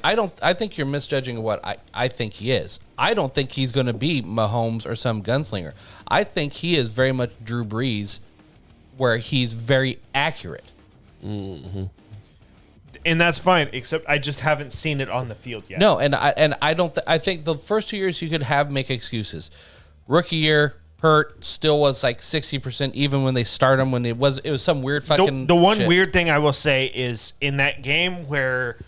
think you're misjudging what I think he is. I don't think he's going to be Mahomes or some gunslinger. I think he is very much Drew Brees, where he's very accurate. Mm-hmm. And that's fine, except I just haven't seen it on the field yet. No, and I don't. I think the first 2 years you could make excuses. Rookie year, hurt, still was like 60%, even when they start him. When it was some weird fucking. The one shit. weird thing I will say is in that game where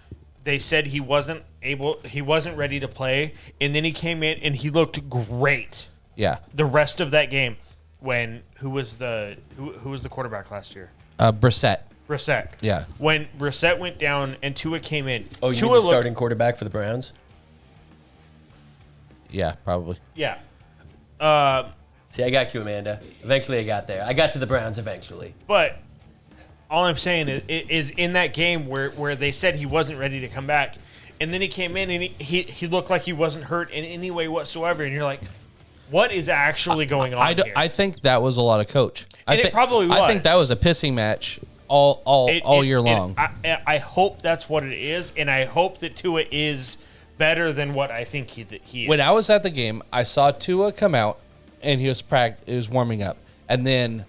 they said he wasn't ready to play, and then he came in and he looked great. Yeah. The rest of that game, who was the quarterback last year? Brissett. Yeah. When Brissett went down and Tua came in. Oh, you Tua mean the starting quarterback for the Browns? Yeah, probably. Yeah. See, I got you, Amanda. Eventually I got there. I got to the Browns eventually. But all I'm saying is in that game where they said he wasn't ready to come back, and then he came in and he looked like he wasn't hurt in any way whatsoever, and you're like, what is actually going on here? I think that was a lot of coach. It probably was. I think that was a pissing match all year long. I hope that's what it is, and I hope that Tua is better than what I think he is. When I was at the game, I saw Tua come out, and he was warming up, and then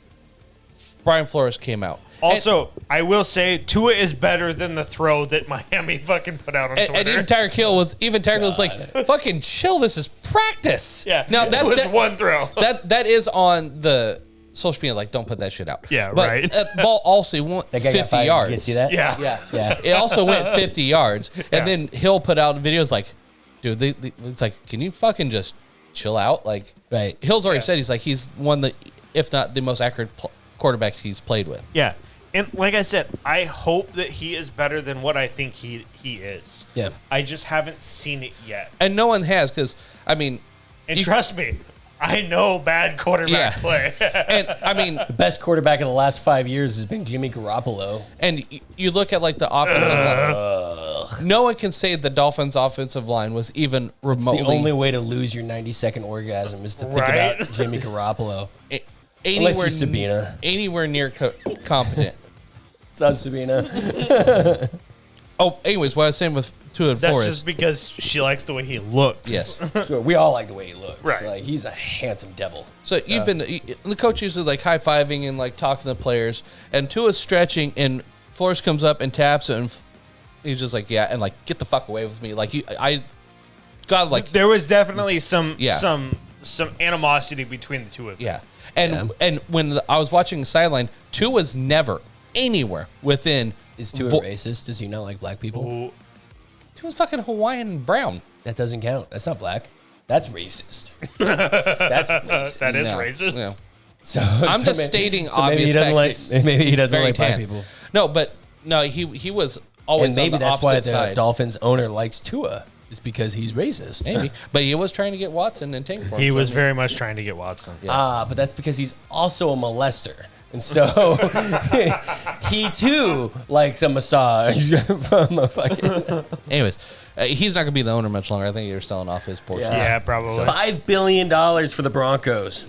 Brian Flores came out. Also, I will say Tua is better than the throw that Miami fucking put out on Twitter. And even Tyreek Hill was like, "Fucking chill, this is practice." Yeah, now that was one throw. That is on the social media. Like, don't put that shit out. Yeah, but right. That ball also went 50 yards. You see that? Yeah. It also went 50 yards, and then Hill put out videos like, "Dude, it's like, can you fucking just chill out?" Like, right. Hill's already said he's one of the, if not the most accurate quarterbacks he's played with. Yeah. And like I said, I hope that he is better than what I think he is. Yeah. I just haven't seen it yet. And no one has, because, I mean... And trust me, I know bad quarterback play. And, I mean... The best quarterback in the last 5 years has been Jimmy Garoppolo. And you look at, like, the offensive line. No one can say the Dolphins' offensive line was even remotely... The only way to lose your 90-second orgasm is to think about Jimmy Garoppolo. Unless you're Sabina. Anywhere near competent. What's up, Sabina? Anyways, what I was saying with Tua and Flores. That's just because she likes the way he looks. Yes. Sure, we all like the way he looks. Right. Like, he's a handsome devil. So the coach usually like high-fiving and like talking to players, and Tua's stretching, and Flores comes up and taps it, and he's just like, yeah, and like, get the fuck away with me. Like, there was definitely some animosity between the two of them. Yeah. And when I was watching the sideline, Tua's never anywhere within. Is Tua racist? Does he not like black people? Tua's fucking Hawaiian and brown. That doesn't count. That's not black. That's racist. That's racist. That is racist. Yeah. So I'm just stating obvious fact. Maybe he doesn't like black people. No, but he was always and maybe on the that's why opposite the side. Dolphins owner likes Tua. Is because he's racist. Maybe. But he was trying to get Watson and Tank for him. He was very much trying to get Watson. Yeah. But that's because he's also a molester. And so he too likes a massage from a fucking Anyways, he's not going to be the owner much longer. I think you're selling off his portion. Yeah, probably. $5 billion for the Broncos.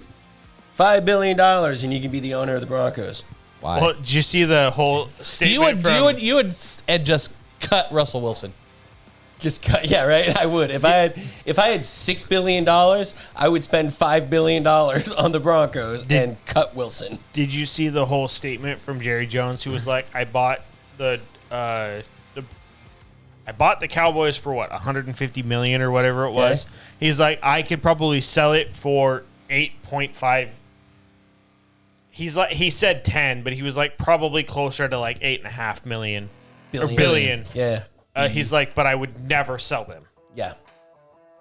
$5 billion, and you can be the owner of the Broncos. Why? Well, did you see the whole statement you would just cut Russell Wilson. Just cut, yeah, right. I would if I had $6 billion, I would spend $5 billion on the Broncos and cut Wilson. Did you see the whole statement from Jerry Jones? Who was like, "I bought the Cowboys for what, 150 million or whatever it was." He's like, "I could probably sell it for 8.5." He said 10, but he was like probably closer to like 8.5 million or billion. Yeah. He's like, but I would never sell them. Yeah.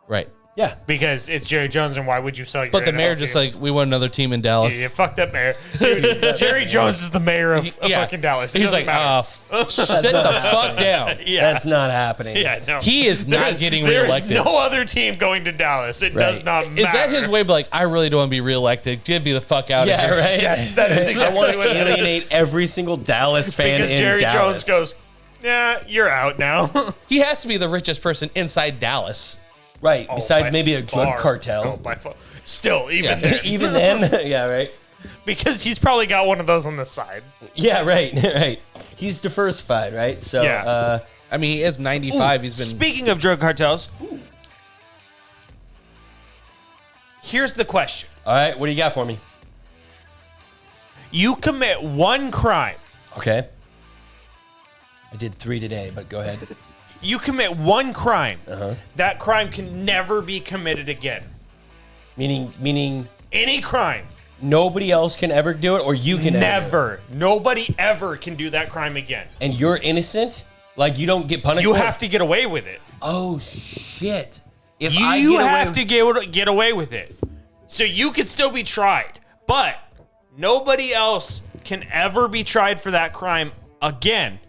Right. Yeah. Because it's Jerry Jones, and why would you sell your But the NFL mayor just team? like, we want another team in Dallas. Yeah, fuck that mayor. Dude, Jerry Jones is the mayor of fucking Dallas. It He's doesn't like, matter. sit the fuck down. Yeah. That's not happening. Yeah, no. He is not getting reelected. There's no other team going to Dallas. It does not matter. Is that his way of like, I really don't want to be reelected. Get me the fuck out of Yeah, here. right. Yes, that is I exactly want to what it is. alienate every single Dallas fan Because in Jerry Dallas. Jones goes, yeah, you're out now. He has to be the richest person inside Dallas. Right. Besides By maybe a drug far. cartel. Oh, by far. Still, even Yeah. then. Even then, yeah, right. Because he's probably got one of those on the side. Yeah, right, right. He's diversified, right? So, Yeah. I mean, he is 95. He's been. Speaking of drug cartels, here's the question. all right, what do you got for me? You commit one crime. Okay. I did 3 today, but go ahead. You commit one crime. That crime can never be committed again. Meaning Any crime. nobody else can ever do it, or you can ever do it? Never. Nobody ever can do that crime again. And you're innocent? Like, you don't get punished You for have it? to get away with it. Oh, shit. If You I get have away to get away with it. So you could still be tried. But nobody else can ever be tried for that crime again.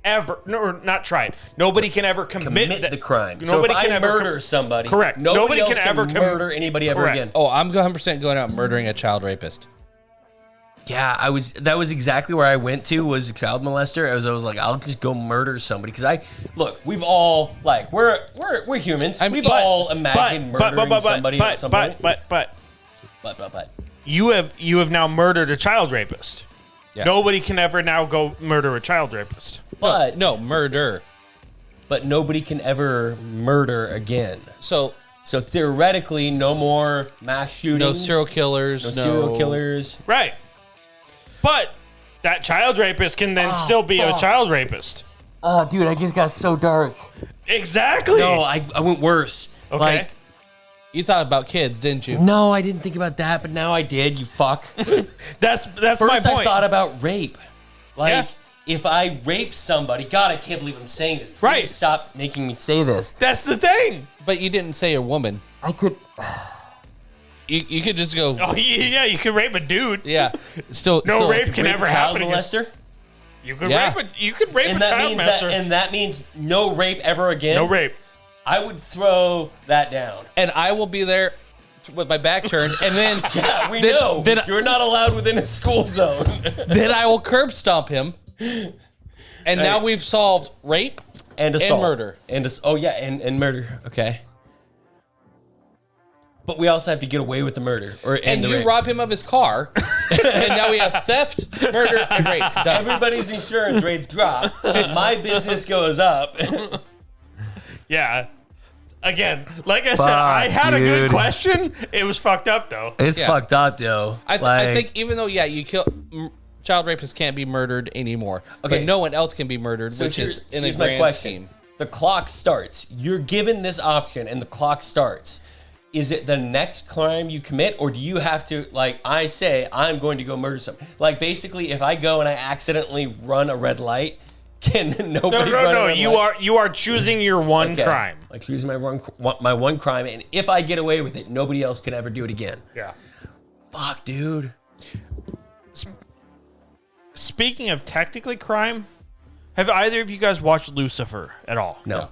Ever. No, not tried. Nobody can ever commit the crime. So Nobody if can I ever murder somebody, Correct. nobody Nobody else can ever murder anybody ever Correct. again. Oh, I'm 100% going out and murdering a child rapist. Yeah, that was exactly where I went to, was a child molester. I was like, I'll just go murder somebody, because we've all, like, we're humans. We've all imagined murdering somebody at some point. But But you have now murdered a child rapist. Yeah. Nobody can ever now go murder a child rapist. but No, murder. but nobody can ever murder again. So, So theoretically, no more mass shootings, no serial killers. no serial killers. Right. But that child rapist can then still be a child rapist. Oh, dude, I just got so dark. Exactly. No, I went worse. Okay. Like, You thought about kids, didn't you? no, I didn't think about that, but now I did. You fuck. That's First, my point. I thought about rape. Like, Yeah. if I rape somebody, God, I can't believe I'm saying this. Please Right. stop making me say this. That's the thing. But you didn't say a woman. I could. You could just go, Oh yeah, you can rape a dude. yeah. Still, No still, rape can rape ever a child happen against- molester. You could Yeah. rape a And that child means molester. that means no rape ever again. No rape. I would throw that down. And I will be there with my back turned, and then Yeah, we Then- know. then- You're not allowed within a school zone. then I will curb stomp him. And now we've solved rape. And assault. murder. And murder. Okay. But we also have to get away with the murder. And the you rape. rob him of his car. And now we have theft, murder, and rape. Done. Everybody's insurance rates drop. My business goes up. Yeah. Again, like I said, I had a good dude. question. It was fucked up though. It's Yeah. fucked up, though. I think even though, you kill... Child rapists can't be murdered anymore. Okay, But no one else can be murdered, which is in a here's my grand question. scheme. The clock starts. You're given this option, and the clock starts. Is it the next crime you commit, or do you have to, like, I say, I'm going to go murder someone? Like, basically, if I go and I accidentally run a red light, can nobody run a No. red You light? are choosing your one Okay. crime. Like, choosing my one crime, and if I get away with it, nobody else can ever do it again. Yeah. Fuck, dude. Speaking of technically crime, have either of you guys watched Lucifer at all? No.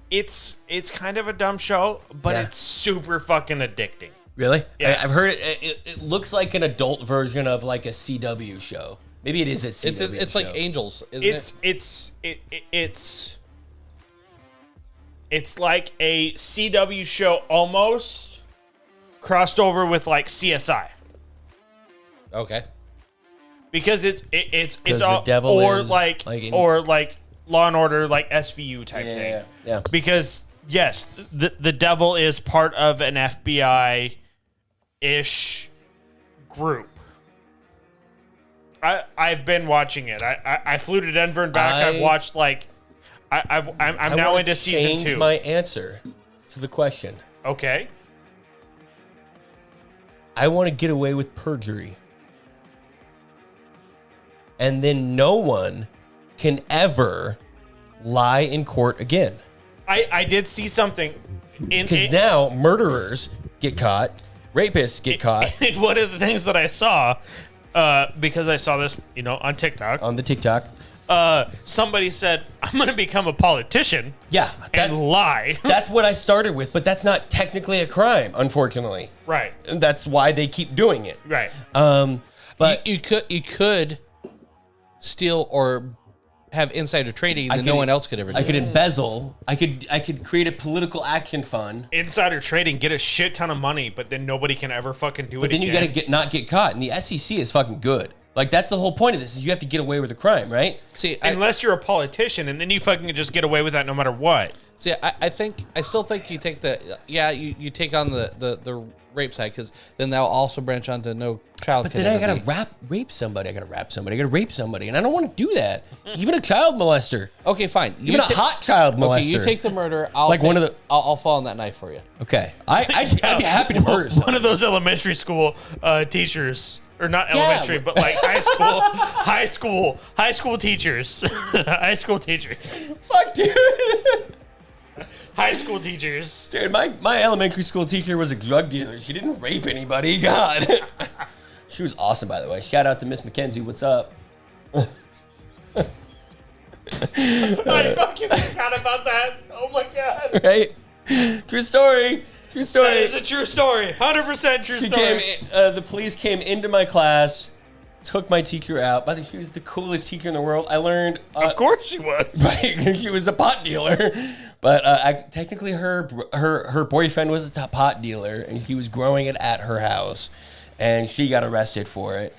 It's kind of a dumb show, but Yeah. it's super fucking addicting. Really? Yeah. I've heard it looks like an adult version of like a CW show. Maybe it is a CW It's show. like Angels, isn't It's like a CW show almost crossed over with like CSI. Okay. Because it's the all devil or is, like like, in- or like Law and Order, like SVU type thing. Yeah. Because yes, the devil is part of an FBI ish group. I've been watching it. I flew to Denver and back. I've watched like I'm now into season 2. My answer to the question. Okay. I want to get away with perjury. And then no one can ever lie in court again. I did see something Because now murderers get caught, rapists get caught in one of the things that I saw, because I saw this, on TikTok. on the TikTok. Somebody said, "I'm going to become a politician." Yeah, And lie. that's what I started with, but that's not technically a crime, unfortunately. Right. And that's why they keep doing it. Right. But you could steal or have insider trading that no one else could ever do. I could embezzle. I could create a political action fund. Insider trading, get a shit ton of money, but then nobody can ever fucking do it But then again. you gotta not get caught. And the SEC is fucking good. Like, that's the whole point of this, is you have to get away with a crime, right? See, Unless you're a politician, and then you fucking just get away with that no matter what. I still think you take you take on the rape side, because then they'll also branch onto no child. But can then I ever gotta be. rape somebody. I gotta rap somebody. I gotta rape somebody. And I don't want to do that. Even a child molester. Okay, fine. Even a hot child molester. Okay, you take the murder. I'll Like one of the- I'll fall on that knife for you. Okay. I'd be happy to murder somebody. One of those elementary school teachers, or not elementary, but like high school teachers, high school teachers, Fuck, dude. high school teachers. Dude, my elementary school teacher was a drug dealer. She didn't rape anybody. God. She was awesome, by the way. Shout out to Miss Mackenzie. What's up? I fucking forgot about that. Oh my god. Right? True story. True story. That is a true story. 100% true She story. the police came into my class, took my teacher out. By the way, she was the coolest teacher in the world. I learned. Of course she was. Right, she was a pot dealer, but technically her boyfriend was a pot dealer, and he was growing it at her house, and she got arrested for it,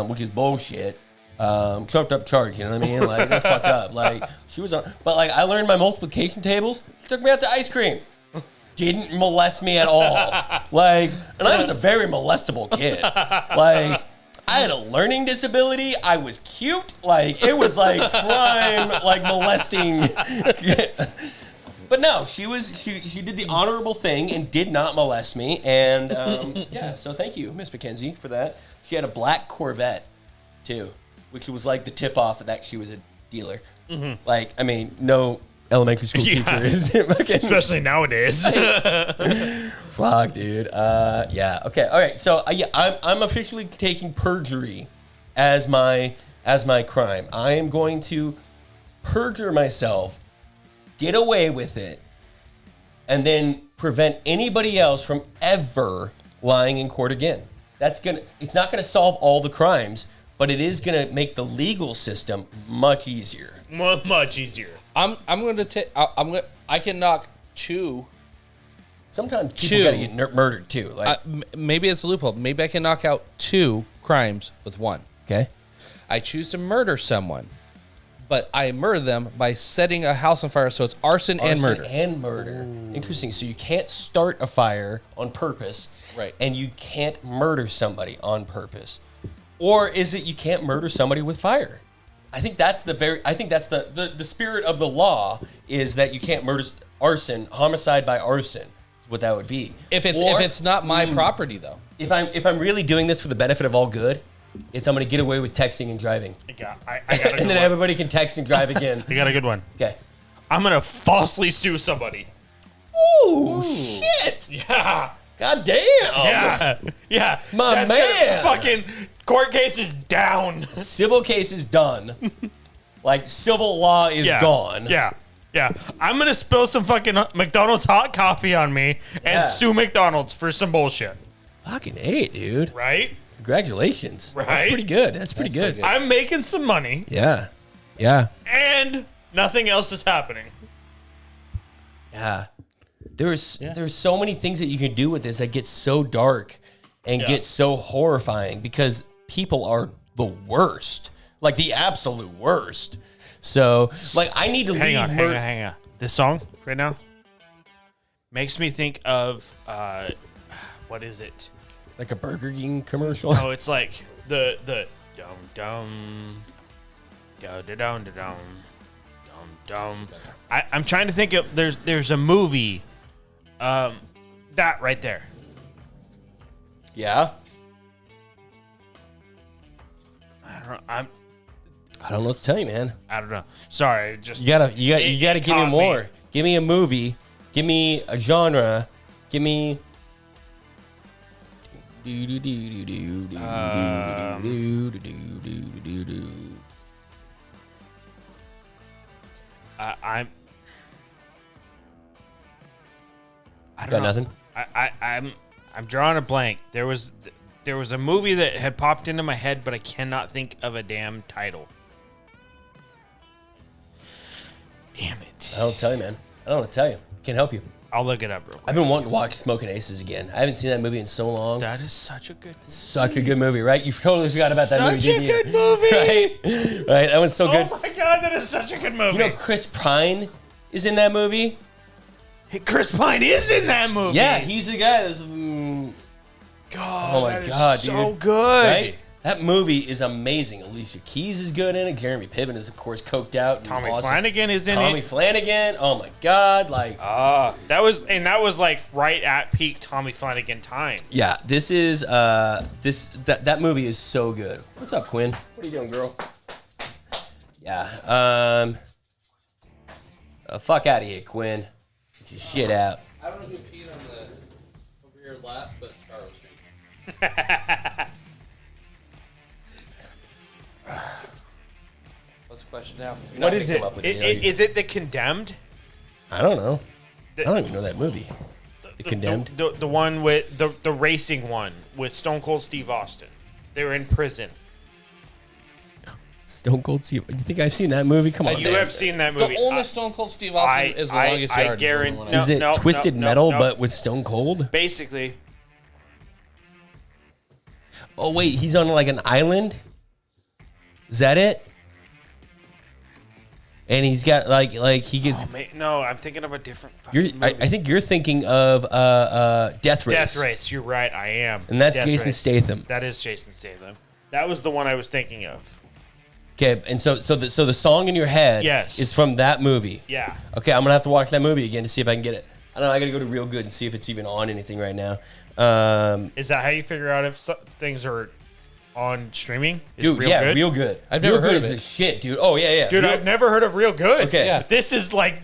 which is bullshit. Trumped up charge, you know what I mean? Like, that's fucked up. Like, she was on, but like, I learned my multiplication tables. She took me out to ice cream. Didn't molest me at all. Like, and I was a very molestable kid. Like, I had a learning disability. I was cute. Like, it was like crime, like molesting. But no, she did the honorable thing and did not molest me. And yeah, so thank you, Miss Mackenzie, for that. She had a black Corvette too, which was like the tip off that she was a dealer. Mm-hmm. Like, I mean, no elementary school teacher is fucking, Especially nowadays. fuck, dude. Yeah. Okay. All right. So yeah, I'm officially taking perjury as my crime. I am going to perjure myself, get away with it, and then prevent anybody else from ever lying in court again. It's not gonna solve all the crimes, but it is gonna make the legal system much easier. Much easier. I'm going to take. I can knock two. Sometimes people gotta get murdered too. Like, Maybe it's a loophole. Maybe I can knock out two crimes with one. okay. I choose to murder someone, but I murder them by setting a house on fire. So it's arson and murder. And murder. Interesting. So you can't start a fire on purpose. Right. And you can't murder somebody on purpose. Or is it you can't murder somebody with fire? I think that's the spirit of the law, is that you can't murder arson, homicide by arson is what that would be. If it's not my property though. If I'm really doing this for the benefit of all good, I'm gonna get away with texting and driving. I got a good And then one. everybody can text and drive again. I got a good one. Okay. I'm gonna falsely sue somebody. Ooh, shit. Yeah. God damn. Yeah. Yeah. My That's man. Fucking court case is down. Civil case is done. Like, civil law is gone. Yeah. Yeah. I'm gonna spill some fucking McDonald's hot coffee on me and Yeah. sue McDonald's for some bullshit. Fucking A, dude. Right? Congratulations. Right? That's pretty good. That's pretty good. I'm making some money. Yeah. Yeah. And nothing else is happening. Yeah. There's so many things that you can do with this that get so dark and get so horrifying because people are the worst. Like the absolute worst. So, like, I need to Hang on. This song right now makes me think of, what is it? Like a Burger King commercial. Oh, it's like the dum dum dum dum dum dum. I'm trying to think of there's a movie, that right there. Yeah. I don't know what to tell you, man. I don't know. Sorry, just You gotta give me more. Give me a movie. Give me a genre. Give me. I don't Got know. nothing. I'm drawing a blank. There was a movie that had popped into my head, but I cannot think of a damn title. Damn it! I don't tell you, man. I don't know what to tell you. Can't help you. I'll look it up real quick. I've been wanting to watch Smoking Aces again. I haven't seen that movie in so long. That is such a good, Such a good movie, right? You totally forgot about that movie, such a didn't you? good movie. Right? Right. That one's so good. Oh my god, that is such a good movie. You know, Chris Pine is in that movie. Chris Pine is in that movie. Yeah, he's the guy that's. God, Oh my that is god, so dude! good. Right? That movie is amazing. Alicia Keys is good in it. Jeremy Piven is, of course, coked out. and Tommy awesome. Flanagan is in Tommy it. Flanagan. Oh my god! Like, That was like right at peak Tommy Flanagan time. yeah, this is that movie is so good. What's up, Quinn? What are you doing, girl? Yeah. Fuck out of here, Quinn. Get your shit out. I don't know who peed on the over here last, but Star was drinking. What's the question now? You're not What gonna is it? come up with it, are you? Is it The Condemned? I don't know. I don't even know that movie. The Condemned. The one with the racing one with Stone Cold Steve Austin. They were in prison. Stone Cold Steve. Do you think I've seen that movie? Come on, You man. have seen that movie. The only Stone Cold Steve Austin is the longest yard. guarantee. Is the only one I Is it No, Twisted no, Metal, no. but with Stone Cold? Basically, Oh wait, he's on like an island. Is that it? And he's got like he gets. no, I'm thinking of a different You're, fucking movie. I think you're thinking of Death Race. Death Race. You're right. I am. And that's Death Jason Race. Statham. That is Jason Statham. That was the one I was thinking of. Okay, and so the song in your head Yes. is from that movie. Yeah. Okay, I'm gonna have to watch that movie again to see if I can get it. I don't know. I gotta go to Real Good and see if it's even on anything right now. Is that how you figure out if things are on streaming? Is Dude, yeah, Good? Real Good. I've never Real heard Good of is it. the shit, dude. Oh yeah. Dude, Real- I've never heard of Real Good. Okay. Yeah. This is like,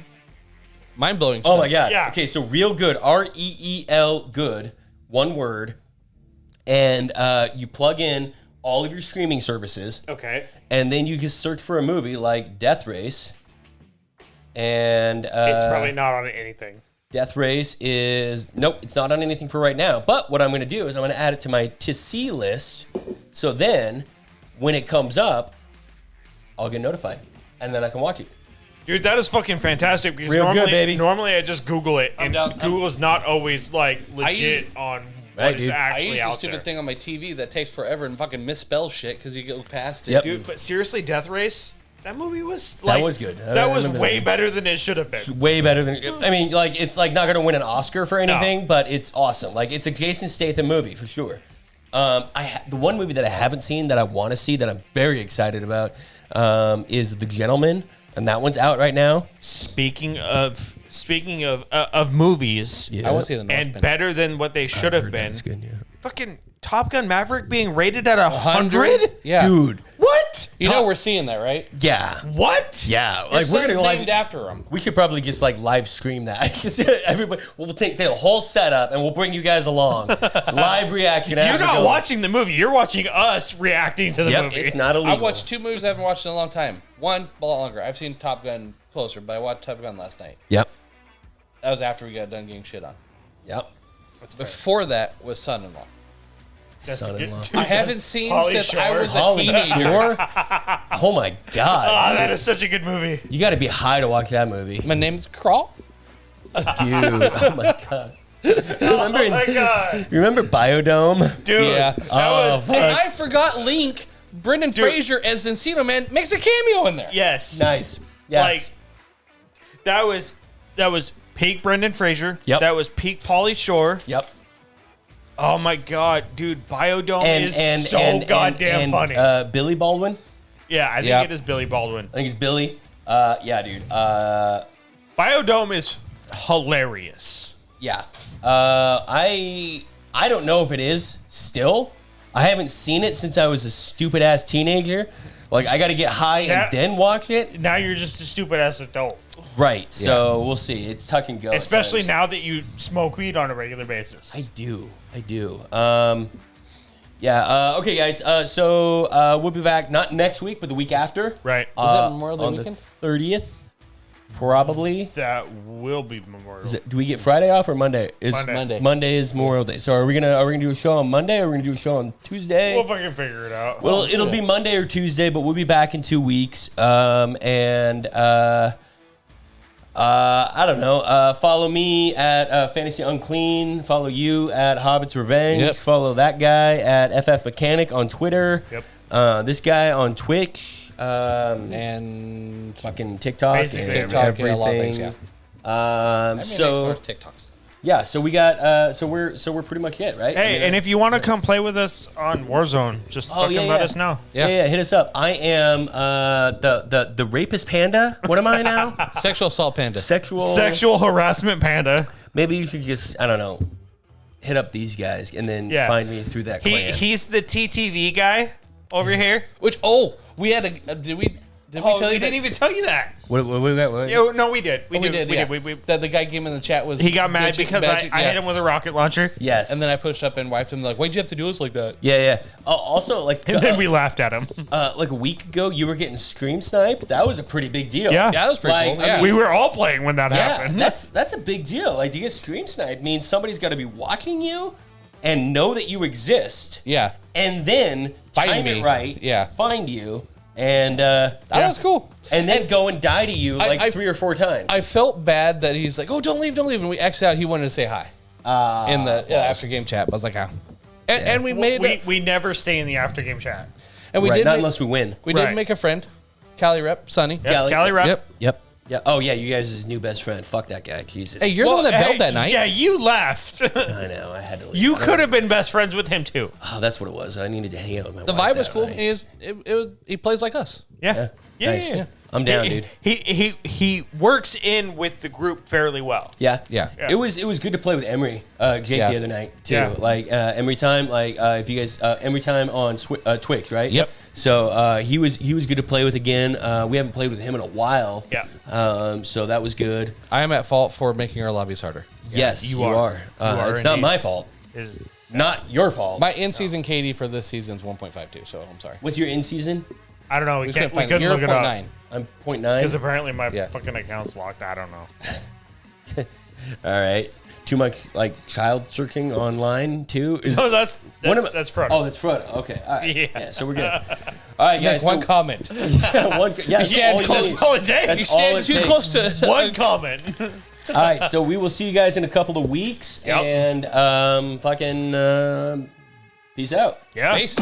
Mind blowing. Oh my god. Yeah. Okay, so Real Good, REEL Good, one word, and you plug in all of your streaming services, okay. and then you just search for a movie like Death Race, and It's probably not on anything. Death Race is nope, it's not on anything for right now. But what I'm going to do is I'm going to add it to my to see list, so then when it comes up, I'll get notified, and then I can watch it. Dude, that is fucking fantastic because Real good, normally, baby. normally I just Google it, and down- Google is not always like legit used- on Right, what is dude. I actually use the out stupid there. thing on my TV that takes forever and fucking misspell shit because you go past it. Yep. Dude, but seriously, Death Race, that movie was like, was good. I That was remember way that. better than it should have been. Way better than I mean, like it's like not gonna win an Oscar for anything, but it's awesome. Like it's a Jason Statham movie for sure. The one movie that I haven't seen that I want to see that I'm very excited about is The Gentleman, and that one's out right now. Speaking of movies, I want to see the Northman. and better than what they should have been. It's good, yeah. Fucking Top Gun Maverick being rated at 100? Yeah. Dude, What? You know we're seeing that, right? yeah, What? yeah. His Like we're son's gonna live. named after him. We should probably just like live stream that. 'Cause everybody, we'll take the whole setup and we'll bring you guys along. Live reaction. as You're we not go. watching the movie. You're watching us reacting to the Yep, movie. it's not illegal. I watched 2 movies I haven't watched in a long time. One, a lot longer. I've seen Top Gun closer, but I watched Top Gun last night. Yep. That was after we got done getting shit on. Yep. Before that was Son-in-Law. Son-in-law. I haven't seen Pauly since I Shore. was a Pauly teenager. Shore? Oh my god. Oh, that is such a good movie. You got to be high to watch that movie. My name's Crawl. Dude, oh my god. Remember, Oh my God. remember Biodome? Dude. Yeah. That Oh, was, fuck. And I forgot Link. Brendan Fraser as Encino Man makes a cameo in there. yes. Nice. Yes. Like, that was peak Brendan Fraser. Yep. That was peak Pauly Shore. Yep. Oh my god, dude, Biodome is so goddamn funny. Billy Baldwin. Yeah, I think Yeah. it is Billy Baldwin. I think it's Billy. Yeah, dude. Biodome is hilarious. Yeah. I don't know if it is still. I haven't seen it since I was a stupid ass teenager. Like I got to get high Yeah. and then watch it. Now you're just a stupid ass adult. Right. So we'll see. It's tuck and go. at Especially times. now that you smoke weed on a regular basis. I do. Yeah. Okay, guys. So we'll be back not next week, but the week after. Right. Is that Memorial Day on weekend? the 30th, probably. That will be Memorial. Do we get Friday off or Monday? Monday. Monday. Is Memorial Day. So are we gonna do a show on Monday or are we gonna do a show on Tuesday? We'll fucking figure it out. Well, it'll be Monday or Tuesday, but we'll be back in 2 weeks. I don't know. Follow me at Fantasy Unclean. Follow you at Hobbit's Revenge. Yep. Follow that guy at FF Mechanic on Twitter. Yep. This guy on Twitch. And Fucking TikTok. Basically and TikTok, everything. yeah, a lot of things, yeah. So TikToks. yeah, so we got so we're pretty much it, right? Hey, I mean, and if you want to come play with us on Warzone, just fucking yeah, let yeah. us know. yeah, hit us up. I am the rapist panda. What am I now? Sexual assault panda. Sexual harassment panda. Maybe you should just, I don't know, hit up these guys and then Yeah. find me through that clan. He's the TTV guy over here. Which we had a did we tell Oh, you we that? didn't even tell you that. What we got? What? Yeah, no, we did. We did. Yeah. That the guy came in the chat was He got mad bitching- because bitching- I hit him with a rocket launcher. Yes. and then I pushed up and wiped him like, why'd you have to do us like that? Yeah. Also, like, And then we laughed at him. like a week ago, you were getting stream sniped. That was a pretty big deal. Yeah. Yeah, that was pretty Like, cool. I Yeah. mean, We were all playing when that Yeah, happened. that's a big deal. Like, to get stream sniped means somebody's got to be watching you and know that you exist, Yeah. and then Find time me. it right. Yeah. Find you, and That was cool. and then go and die to you like I- 3 or 4 times. I felt bad that he's like, oh, don't leave. And we X'd out. He wanted to say hi in the after game chat. I was like, ah. And we made we never stay in the after game chat. and we right, did not make, unless we win. we Right. did make a friend, Cali Rep, Sonny. Cali- Cali Rep. Yep. Yep. Yeah. Oh yeah, you guys' new best friend. Fuck that guy. Jesus. Hey, you're the one that bailed that night. Yeah, you left. I know. I had to. Leave. You could have been best friends with him too. Oh, that's what it was. I needed to hang out with my The wife vibe was that cool. night. He plays like us. Yeah. Nice. Yeah. I'm down, dude. He works in with the group fairly well. Yeah. Yeah. It was good to play with Emery, Jake Yeah. the other night too. Yeah. Like Emery time, like if you guys Emery time on Twitch, right? Yep. So he was good to play with again. We haven't played with him in a while. Yeah. So that was good. I am at fault for making our lobbies harder. Yes, you you are. are. You are It's not indeed. my fault. Is- Not your fault. My in-season KD for this season is 1.52, so I'm sorry. What's your in season? I don't know. We We couldn't couldn't find it. You're look it up 0.9. I'm because 0.9. apparently my Yeah. fucking account's locked. I don't know. All right. Too much like child searching online too. Is No, that's One of- that's fraud. Oh, that's fraud. Okay. All right. Yeah. Yeah. So we're good. All right, guys. One so- comment. one. Yeah. That's stand all you close. need. That's all it takes. That's You stand all it too takes. close to One comment. All right, so we will see you guys in a couple of weeks, Yep. and fucking peace out. Yeah. Peace.